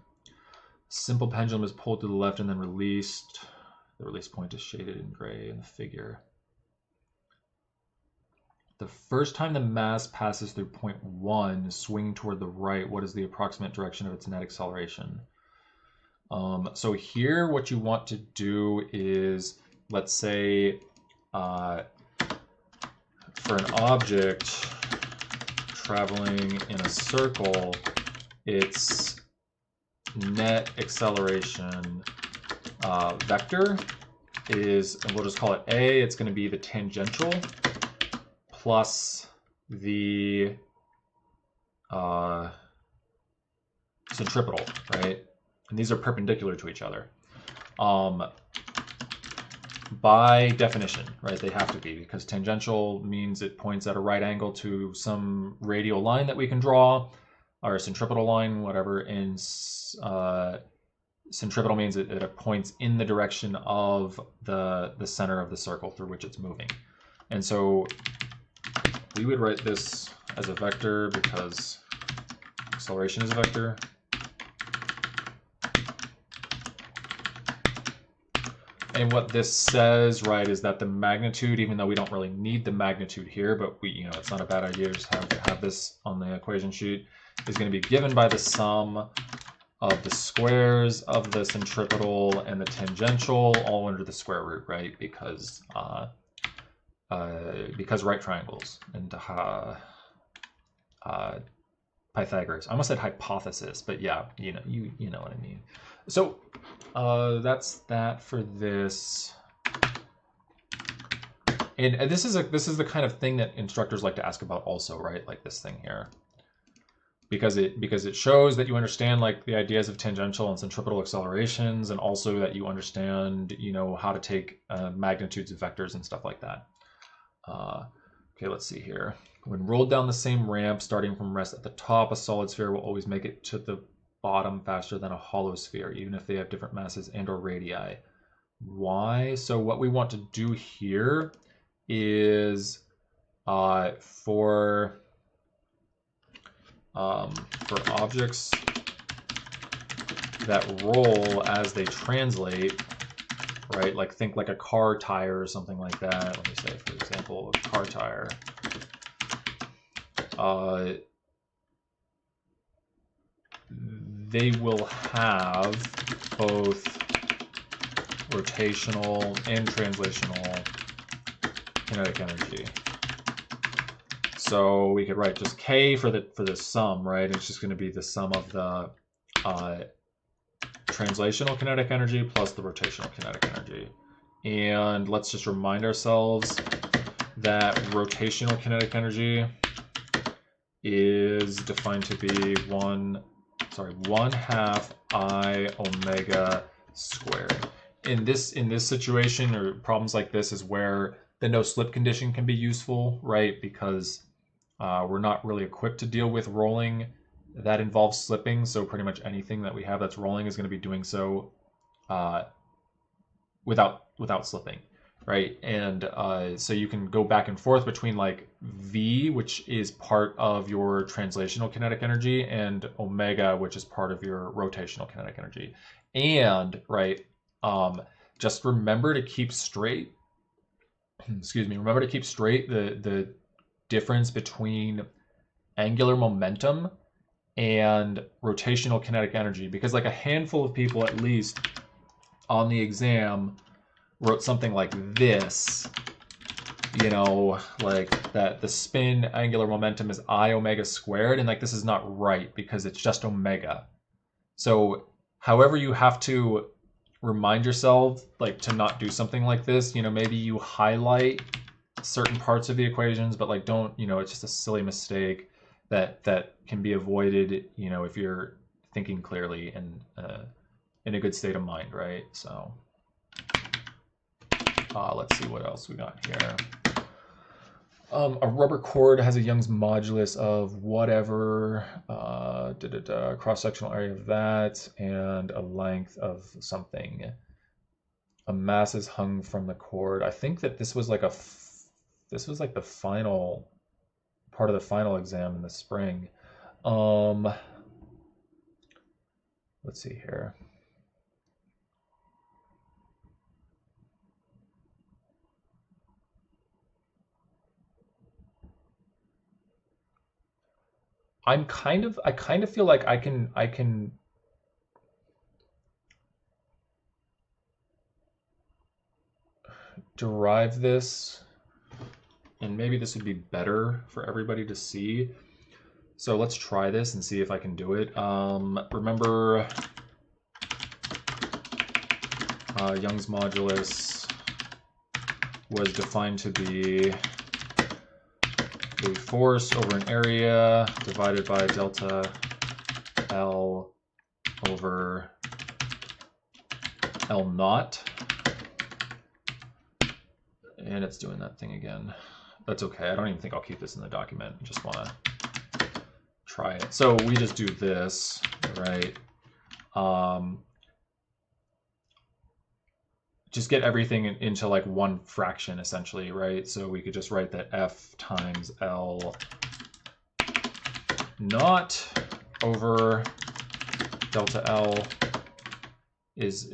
Simple pendulum is pulled to the left and then released. The release point is shaded in gray in the figure. The first time the mass passes through point 1, swing toward the right, what is the approximate direction of its net acceleration? So here what you want to do is, let's say, for an object traveling in a circle, its net acceleration vector is, and we'll just call it A, it's going to be the tangential plus the centripetal, right? And these are perpendicular to each other. By definition, right? They have to be, because tangential means it points at a right angle to some radial line that we can draw, or a centripetal line, whatever. And centripetal means it points in the direction of the center of the circle through which it's moving. And so we would write this as a vector because acceleration is a vector. And what this says, right, is that the magnitude, even though we don't really need the magnitude here, but we, it's not a bad idea to just have this on the equation sheet, is going to be given by the sum of the squares of the centripetal and the tangential, all under the square root, right? Because right triangles and Pythagoras. I almost said hypothesis, but yeah, you know what I mean. So that's that for this. And this is the kind of thing that instructors like to ask about also, right? Like this thing here. Because it shows that you understand like the ideas of tangential and centripetal accelerations, and also that you understand, how to take magnitudes of vectors and stuff like that. Okay, let's see here. When rolled down the same ramp, starting from rest at the top, a solid sphere will always make it to the bottom faster than a hollow sphere, even if they have different masses and or radii. Why? So what we want to do here is for objects that roll as they translate, right? Like think like a car tire or something like that. Let me say, for example, a car tire. They will have both rotational and translational kinetic energy. So we could write just K for the sum, right? It's just going to be the sum of the translational kinetic energy plus the rotational kinetic energy. And let's just remind ourselves that rotational kinetic energy is defined to be 1/2 I omega squared. In this situation, or problems like this, is where the no slip condition can be useful, right? Because we're not really equipped to deal with rolling that involves slipping. So pretty much anything that we have that's rolling is going to be doing so without slipping, right? And so you can go back and forth between like V, which is part of your translational kinetic energy, and omega, which is part of your rotational kinetic energy. And right, just remember to keep straight. Excuse me. Remember to keep straight the difference between angular momentum and rotational kinetic energy, because like a handful of people at least on the exam wrote something like this, like that the spin angular momentum is I omega squared, and like this is not right because it's just omega. So however you have to remind yourself like to not do something like this, maybe you highlight certain parts of the equations, but like don't, it's just a silly mistake that can be avoided, if you're thinking clearly and in a good state of mind, right? So let's see what else we got here. A rubber cord has a Young's modulus of whatever, cross-sectional area of that, and a length of something. A mass is hung from the cord. I think that this was like the final part of the final exam in the spring. Let's see here. I kind of feel like I can derive this, and maybe this would be better for everybody to see. So let's try this and see if I can do it. Remember Young's modulus was defined to be a force over an area divided by delta L over L naught. And it's doing that thing again. That's okay. I don't even think I'll keep this in the document. I just want to try it. So we just do this, right? Just get everything into like one fraction essentially, right? So we could just write that F times L naught over delta L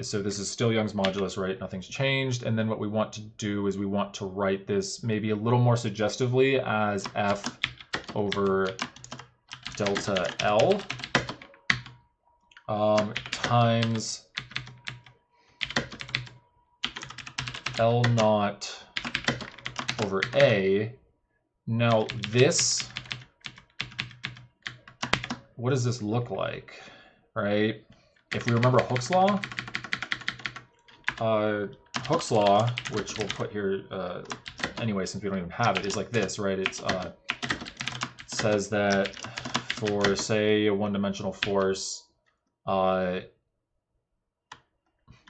so this is still Young's modulus, right? Nothing's changed. And then what we want to do is we want to write this maybe a little more suggestively as F over delta L times L naught over A. Now this, what does this look like, right? If we remember Hooke's law, which we'll put here anyway since we don't even have it, is like this, right? It says that for, say, a one-dimensional force, an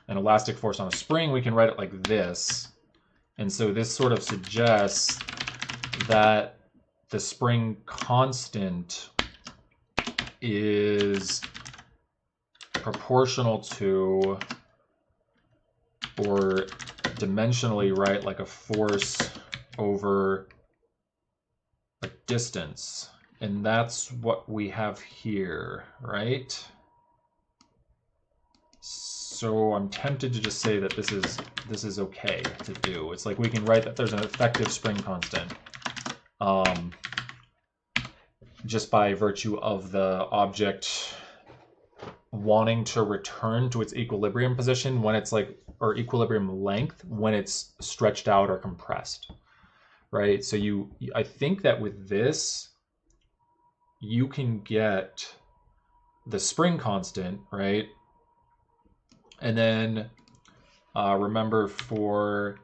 elastic force on a spring, we can write it like this. And so this sort of suggests that the spring constant is proportional to, or dimensionally, right, like a force over a distance. And that's what we have here, right? So I'm tempted to just say that this is okay to do. It's like we can write that there's an effective spring constant just by virtue of the object wanting to return to its equilibrium position when it's like, or equilibrium length when it's stretched out or compressed, right? So I think that with this, you can get the spring constant, right? And then remember for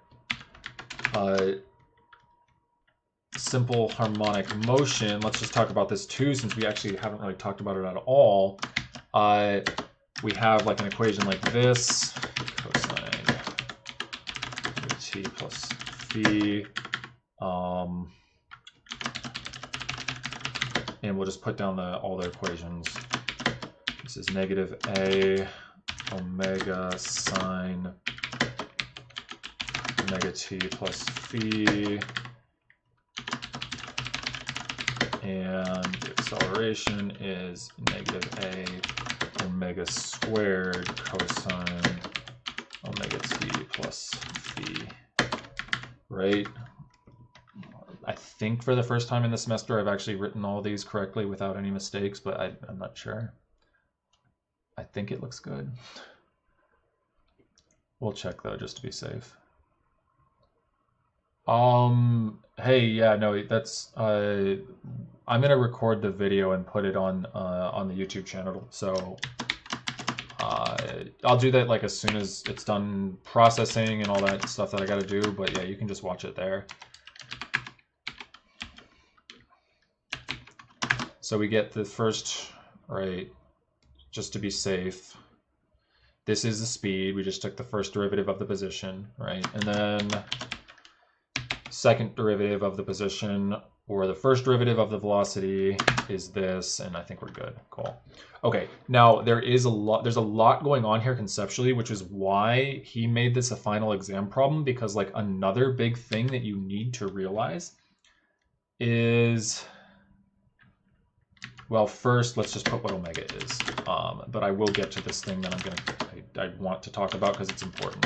simple harmonic motion, let's just talk about this too, since we actually haven't really talked about it at all. We have like an equation like this, cosine t plus phi, and we'll just put down all the equations. This is negative a omega sine omega t plus phi, and the acceleration is negative a omega squared cosine omega t plus phi, right? I think for the first time in the semester I've actually written all these correctly without any mistakes, but I'm not sure. I think it looks good. We'll check though, just to be safe. Hey, yeah, no, that's I'm gonna record the video and put it on the YouTube channel. So I'll do that like as soon as it's done processing and all that stuff that I gotta do. But yeah, you can just watch it there. So we get the first, right, just to be safe. This is the speed. We just took the first derivative of the position, right? And then second derivative of the position, or the first derivative of the velocity is this, and I think we're good. Cool. Okay, now there's a lot going on here conceptually, which is why he made this a final exam problem, because like another big thing that you need to realize is, well, first let's just put what omega is. But I will get to this thing that I want to talk about because it's important.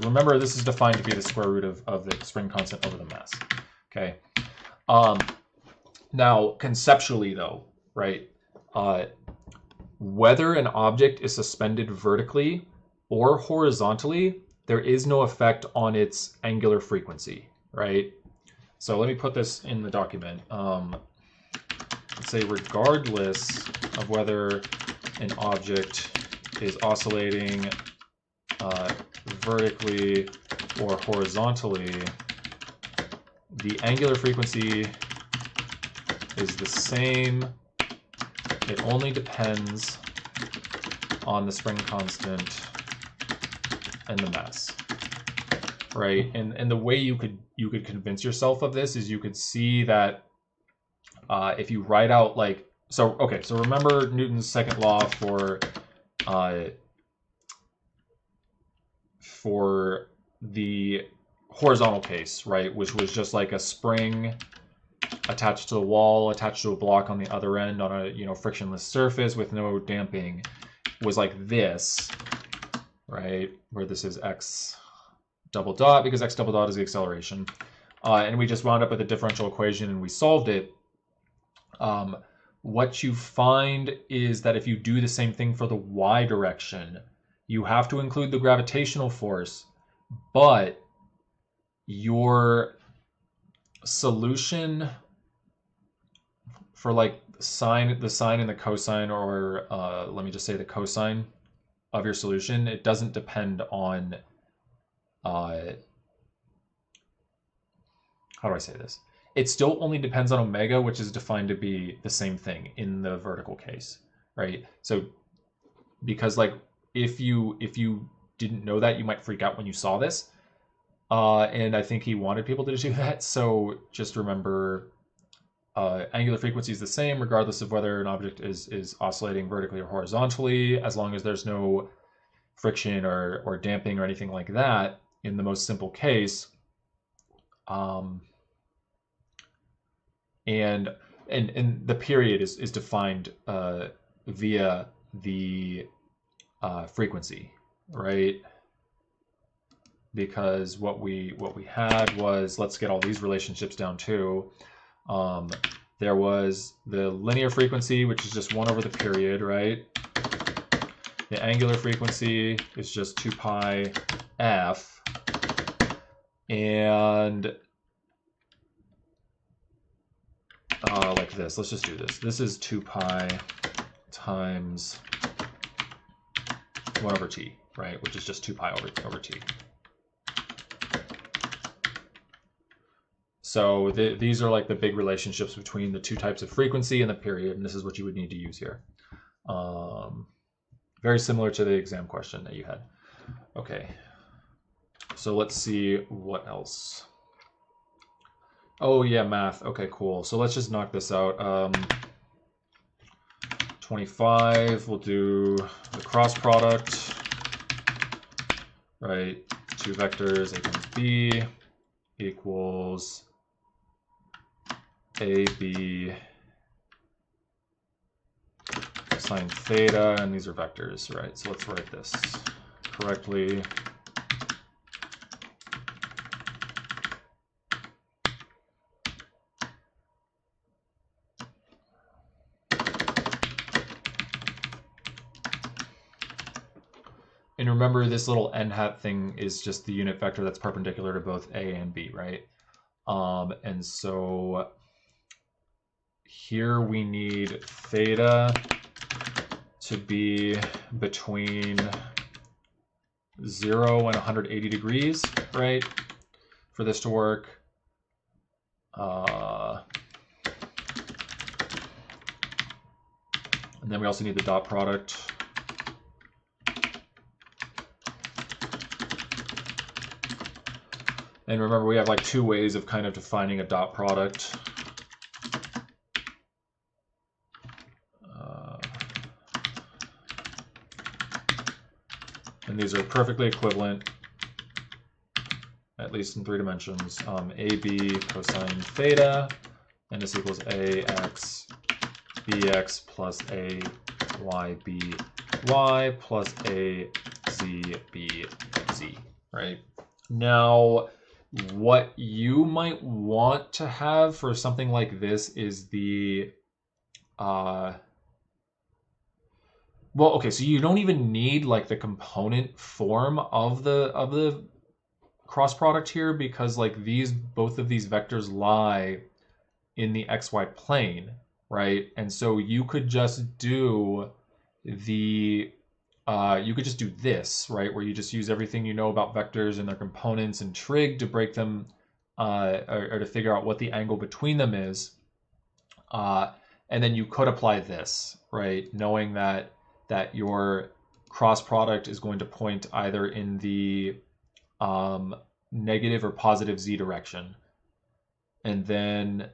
Remember, this is defined to be the square root of the spring constant over the mass. Okay. Now, conceptually though, right? Whether an object is suspended vertically or horizontally, there is no effect on its angular frequency, right? So let me put this in the document. say regardless of whether an object is oscillating vertically or horizontally, the angular frequency is the same. It only depends on the spring constant and the mass, right? And the way you could convince yourself of this is you could see that if you write out like so. Okay, so remember Newton's second law for the horizontal case, right? Which was just like a spring attached to the wall, attached to a block on the other end on a frictionless surface with no damping, was like this, right? Where this is x double dot, because x double dot is the acceleration. And we just wound up with a differential equation and we solved it. What you find is that if you do the same thing for the y direction, you have to include the gravitational force, but your solution for like the sine and the cosine, or let me just say the cosine of your solution, it doesn't depend on how do I say this? It still only depends on omega, which is defined to be the same thing in the vertical case, right? So because like if you didn't know that, you might freak out when you saw this. And I think he wanted people to do that. So just remember angular frequency is the same regardless of whether an object is oscillating vertically or horizontally, as long as there's no friction or damping or anything like that in the most simple case. And the period is defined via the frequency, right? Because what we had was, let's get all these relationships down too. There was the linear frequency, which is just 1 over the period, right? The angular frequency is just 2 pi f, and like this. Let's just do this. This is 2 pi times 1 over t, right? Which is just 2 pi over t. So these are like the big relationships between the two types of frequency and the period, and this is what you would need to use here. Very similar to the exam question that you had. Okay, so let's see what else. Oh yeah, math. Okay, cool. So let's just knock this out. 25, we'll do the cross product, right? Two vectors, A times B equals AB sine theta, and these are vectors, right? So let's write this correctly. And remember, this little n hat thing is just the unit vector that's perpendicular to both A and B, right? And so here we need theta to be between 0 and 180 degrees, right? For this to work. And then we also need the dot product. And remember, we have like two ways of kind of defining a dot product. And these are perfectly equivalent, at least in 3 dimensions. AB cosine theta, and this equals AX BX plus AYBY plus AZBZ, right? Now, what you might want to have for something like this is the well, okay, so you don't even need like the component form of the cross product here, because like both of these vectors lie in the xy plane, right? And so you could just do this, right? Where you just use everything you know about vectors and their components and trig to break them, or to figure out what the angle between them is. And then you could apply this, right? Knowing that your cross product is going to point either in the negative or positive z direction. And then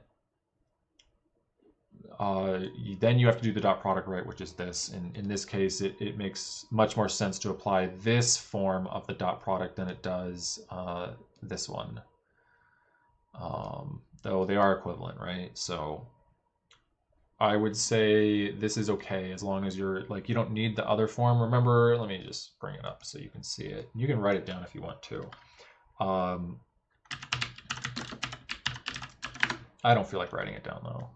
you have to do the dot product, right, which is this. And in this case, it makes much more sense to apply this form of the dot product than it does this one. Though they are equivalent, right? So I would say this is okay as long as you're like, you don't need the other form. Remember, let me just bring it up so you can see it. You can write it down if you want to. I don't feel like writing it down though.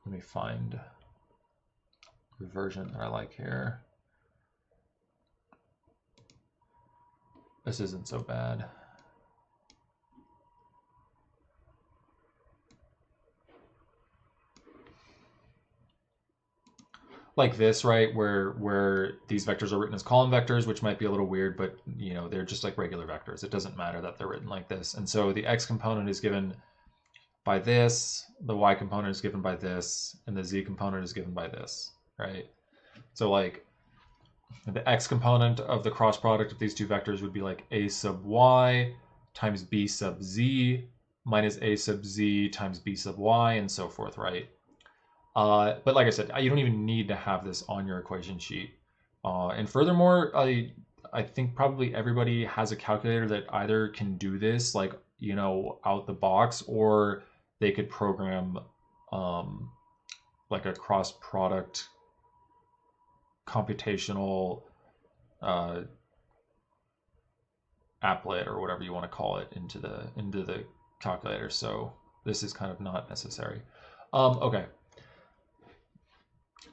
Let me find the version that I like here. This isn't so bad. Like this, right, where these vectors are written as column vectors, which might be a little weird, but you know, they're just like regular vectors. It doesn't matter that they're written like this. And so the x component is given by this, the y component is given by this, and the z component is given by this, right? So like the x component of the cross product of these two vectors would be like a sub y times b sub z minus a sub z times b sub y, and so forth, right? But like I said, you don't even need to have this on your equation sheet. And furthermore, I think probably everybody has a calculator that either can do this, like, you know, out the box, or they could program like a cross product computational applet or whatever you want to call it into the calculator. So this is kind of not necessary. Okay.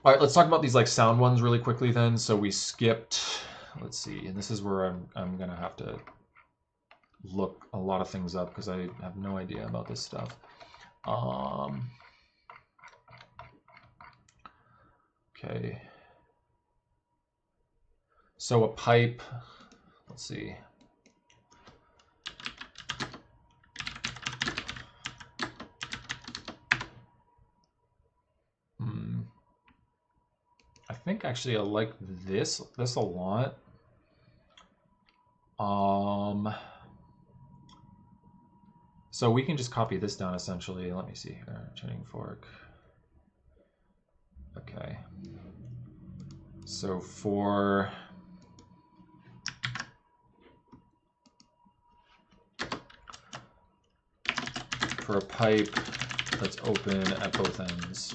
All right, let's talk about these like sound ones really quickly then. So we skipped, let's see, and this is where I'm gonna have to look a lot of things up because I have no idea about this stuff. Okay. So a pipe, let's see. I think actually I like this a lot. So we can just copy this down essentially. Let me see here, tuning fork. Okay. So for a pipe that's open at both ends,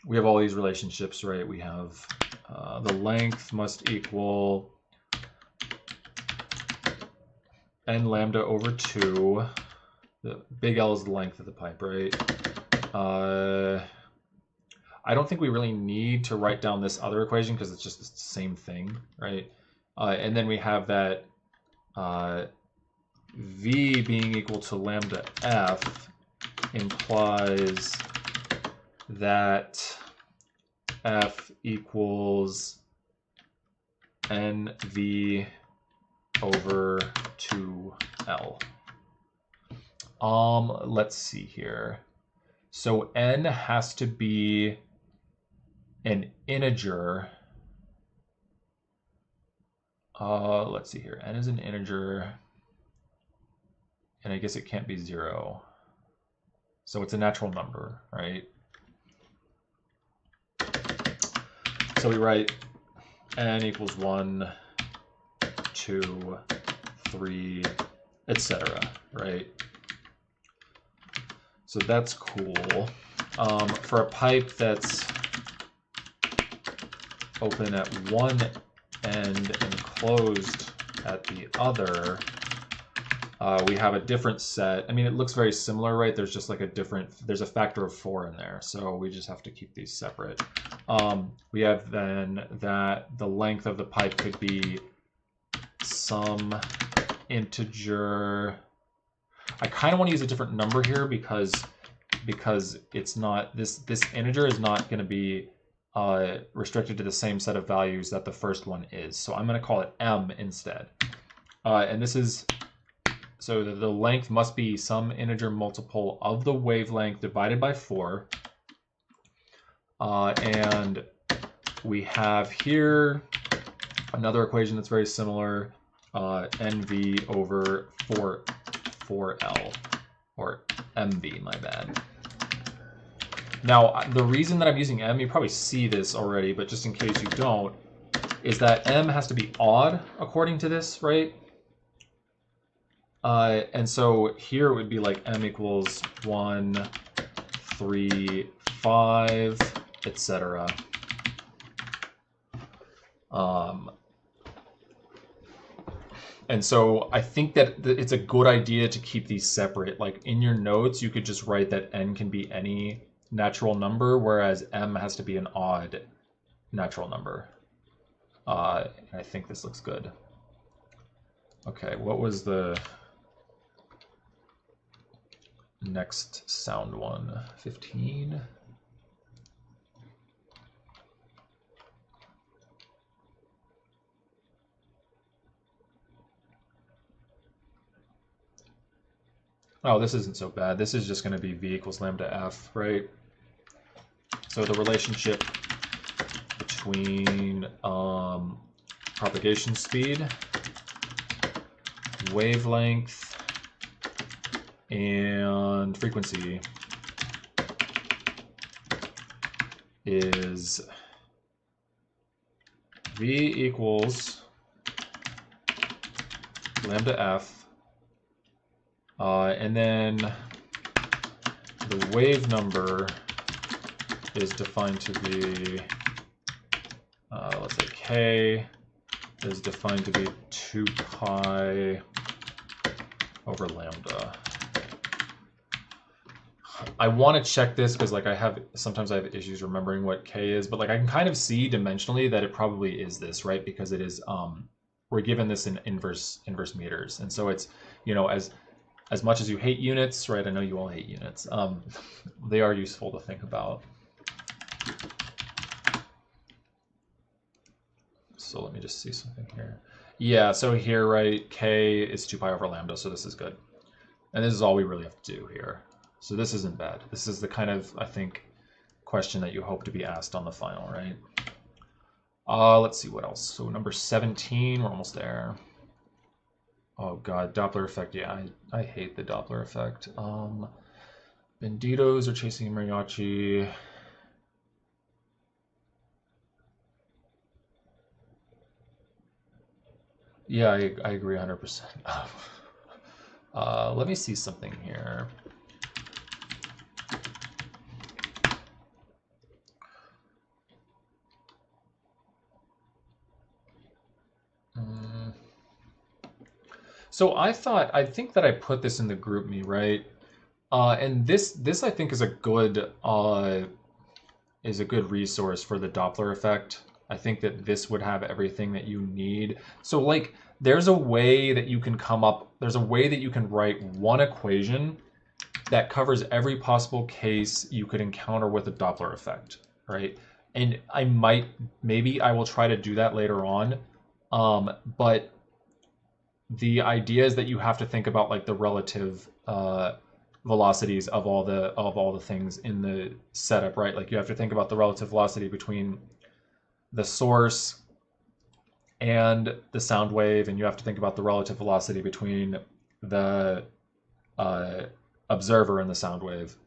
we have all these relationships, right? We have the length must equal n lambda over 2. The big L is the length of the pipe, right? I don't think we really need to write down this other equation because it's just the same thing, right? And then we have that V being equal to lambda F implies that F equals NV over 2L. Let's see here. So N has to be an integer. Let's see here. N is an integer, and I guess it can't be 0. So it's a natural number, right? So we write n equals 1, 2, 3, etc., right? So that's cool. For a pipe that's open at one end and closed at the other, we have a different set. I mean, it looks very similar, right? There's just like there's a factor of 4 in there. So we just have to keep these separate. We have then that the length of the pipe could be some integer. I kind of want to use a different number here because it's not, this integer is not going to be restricted to the same set of values that the first one is. So I'm going to call it m instead. And this is, so the length must be some integer multiple of the wavelength divided by 4. And we have here another equation that's very similar, NV over 4L, or MV, my bad. Now, the reason that I'm using M, you probably see this already, but just in case you don't, is that M has to be odd according to this, right? And so here it would be like M equals 1, 3, 5, etc. And so I think that it's a good idea to keep these separate. Like in your notes, you could just write that n can be any natural number, whereas m has to be an odd natural number. I think this looks good. Okay, what was the next sound one? 15? Oh, this isn't so bad. This is just going to be v equals lambda f, right? So the relationship between propagation speed, wavelength, and frequency is v equals lambda f. And then the wave number is defined to be, let's say k is defined to be 2 pi over lambda. I want to check this because like sometimes I have issues remembering what k is, but like I can kind of see dimensionally that it probably is this, right? Because it is, we're given this in inverse meters. And so it's, you know, as much as you hate units, right? I know you all hate units. They are useful to think about. So let me just see something here. Yeah, so here, right, k is 2 pi over lambda, so this is good. And this is all we really have to do here. So this isn't bad. This is the kind of, I think, question that you hope to be asked on the final, right? Let's see what else. So number 17, we're almost there. Oh god, Doppler effect. Yeah, I hate the Doppler effect. Banditos are chasing a mariachi. Yeah, I agree 100%. Let me see something here. So I think that I put this in the group me, right? And this I think is a good resource for the Doppler effect. I think that this would have everything that you need. So like there's a way that you can write one equation that covers every possible case you could encounter with a Doppler effect, right? And maybe I will try to do that later on. But the idea is that you have to think about like the relative velocities of all the things in the setup, right? Like you have to think about the relative velocity between the source and the sound wave, and you have to think about the relative velocity between the observer and the sound wave.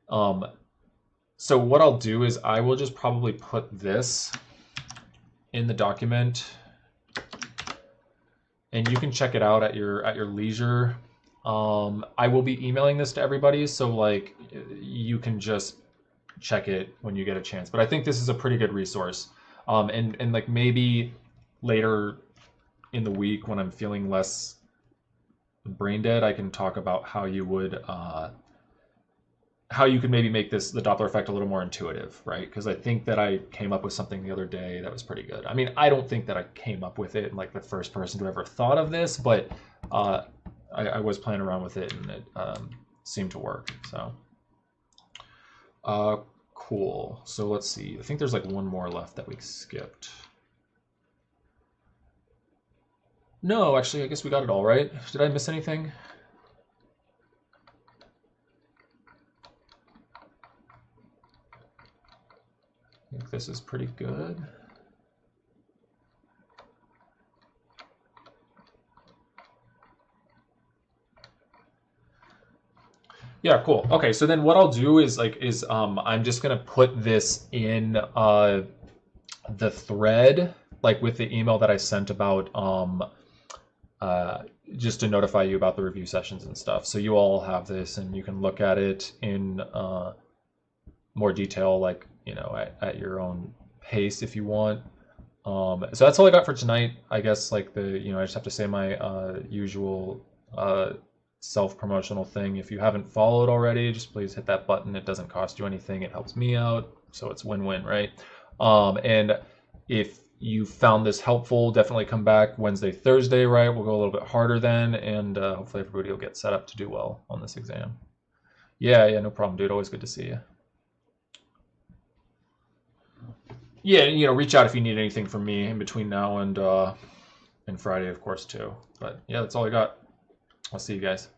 So what I'll do is I will just probably put this in the document, and you can check it out at your leisure. I will be emailing this to everybody, so like you can just check it when you get a chance. But I think this is a pretty good resource. And like maybe later in the week when I'm feeling less brain dead, I can talk about how you would how you could maybe make the Doppler effect a little more intuitive, right? Because I think that I came up with something the other day that was pretty good. I mean, I don't think that I came up with it like the first person to ever thought of this, but I was playing around with it and it seemed to work. So cool. So let's see. I think there's like one more left that we skipped. No, actually, I guess we got it all right. Did I miss anything? I think this is pretty good. Yeah, cool. Okay, so then what I'll do is I'm just gonna put this in the thread, like with the email that I sent about just to notify you about the review sessions and stuff. So you all have this and you can look at it in more detail, like, you know, at your own pace if you want. So that's all I got for tonight. I guess like I just have to say my usual self-promotional thing. If you haven't followed already, just please hit that button. It doesn't cost you anything. It helps me out. So it's win-win, right? And if you found this helpful, definitely come back Wednesday, Thursday, right? We'll go a little bit harder then, and hopefully everybody will get set up to do well on this exam. Yeah, no problem, dude. Always good to see you. Yeah, reach out if you need anything from me in between now and Friday, of course, too. But yeah, that's all I got. I'll see you guys.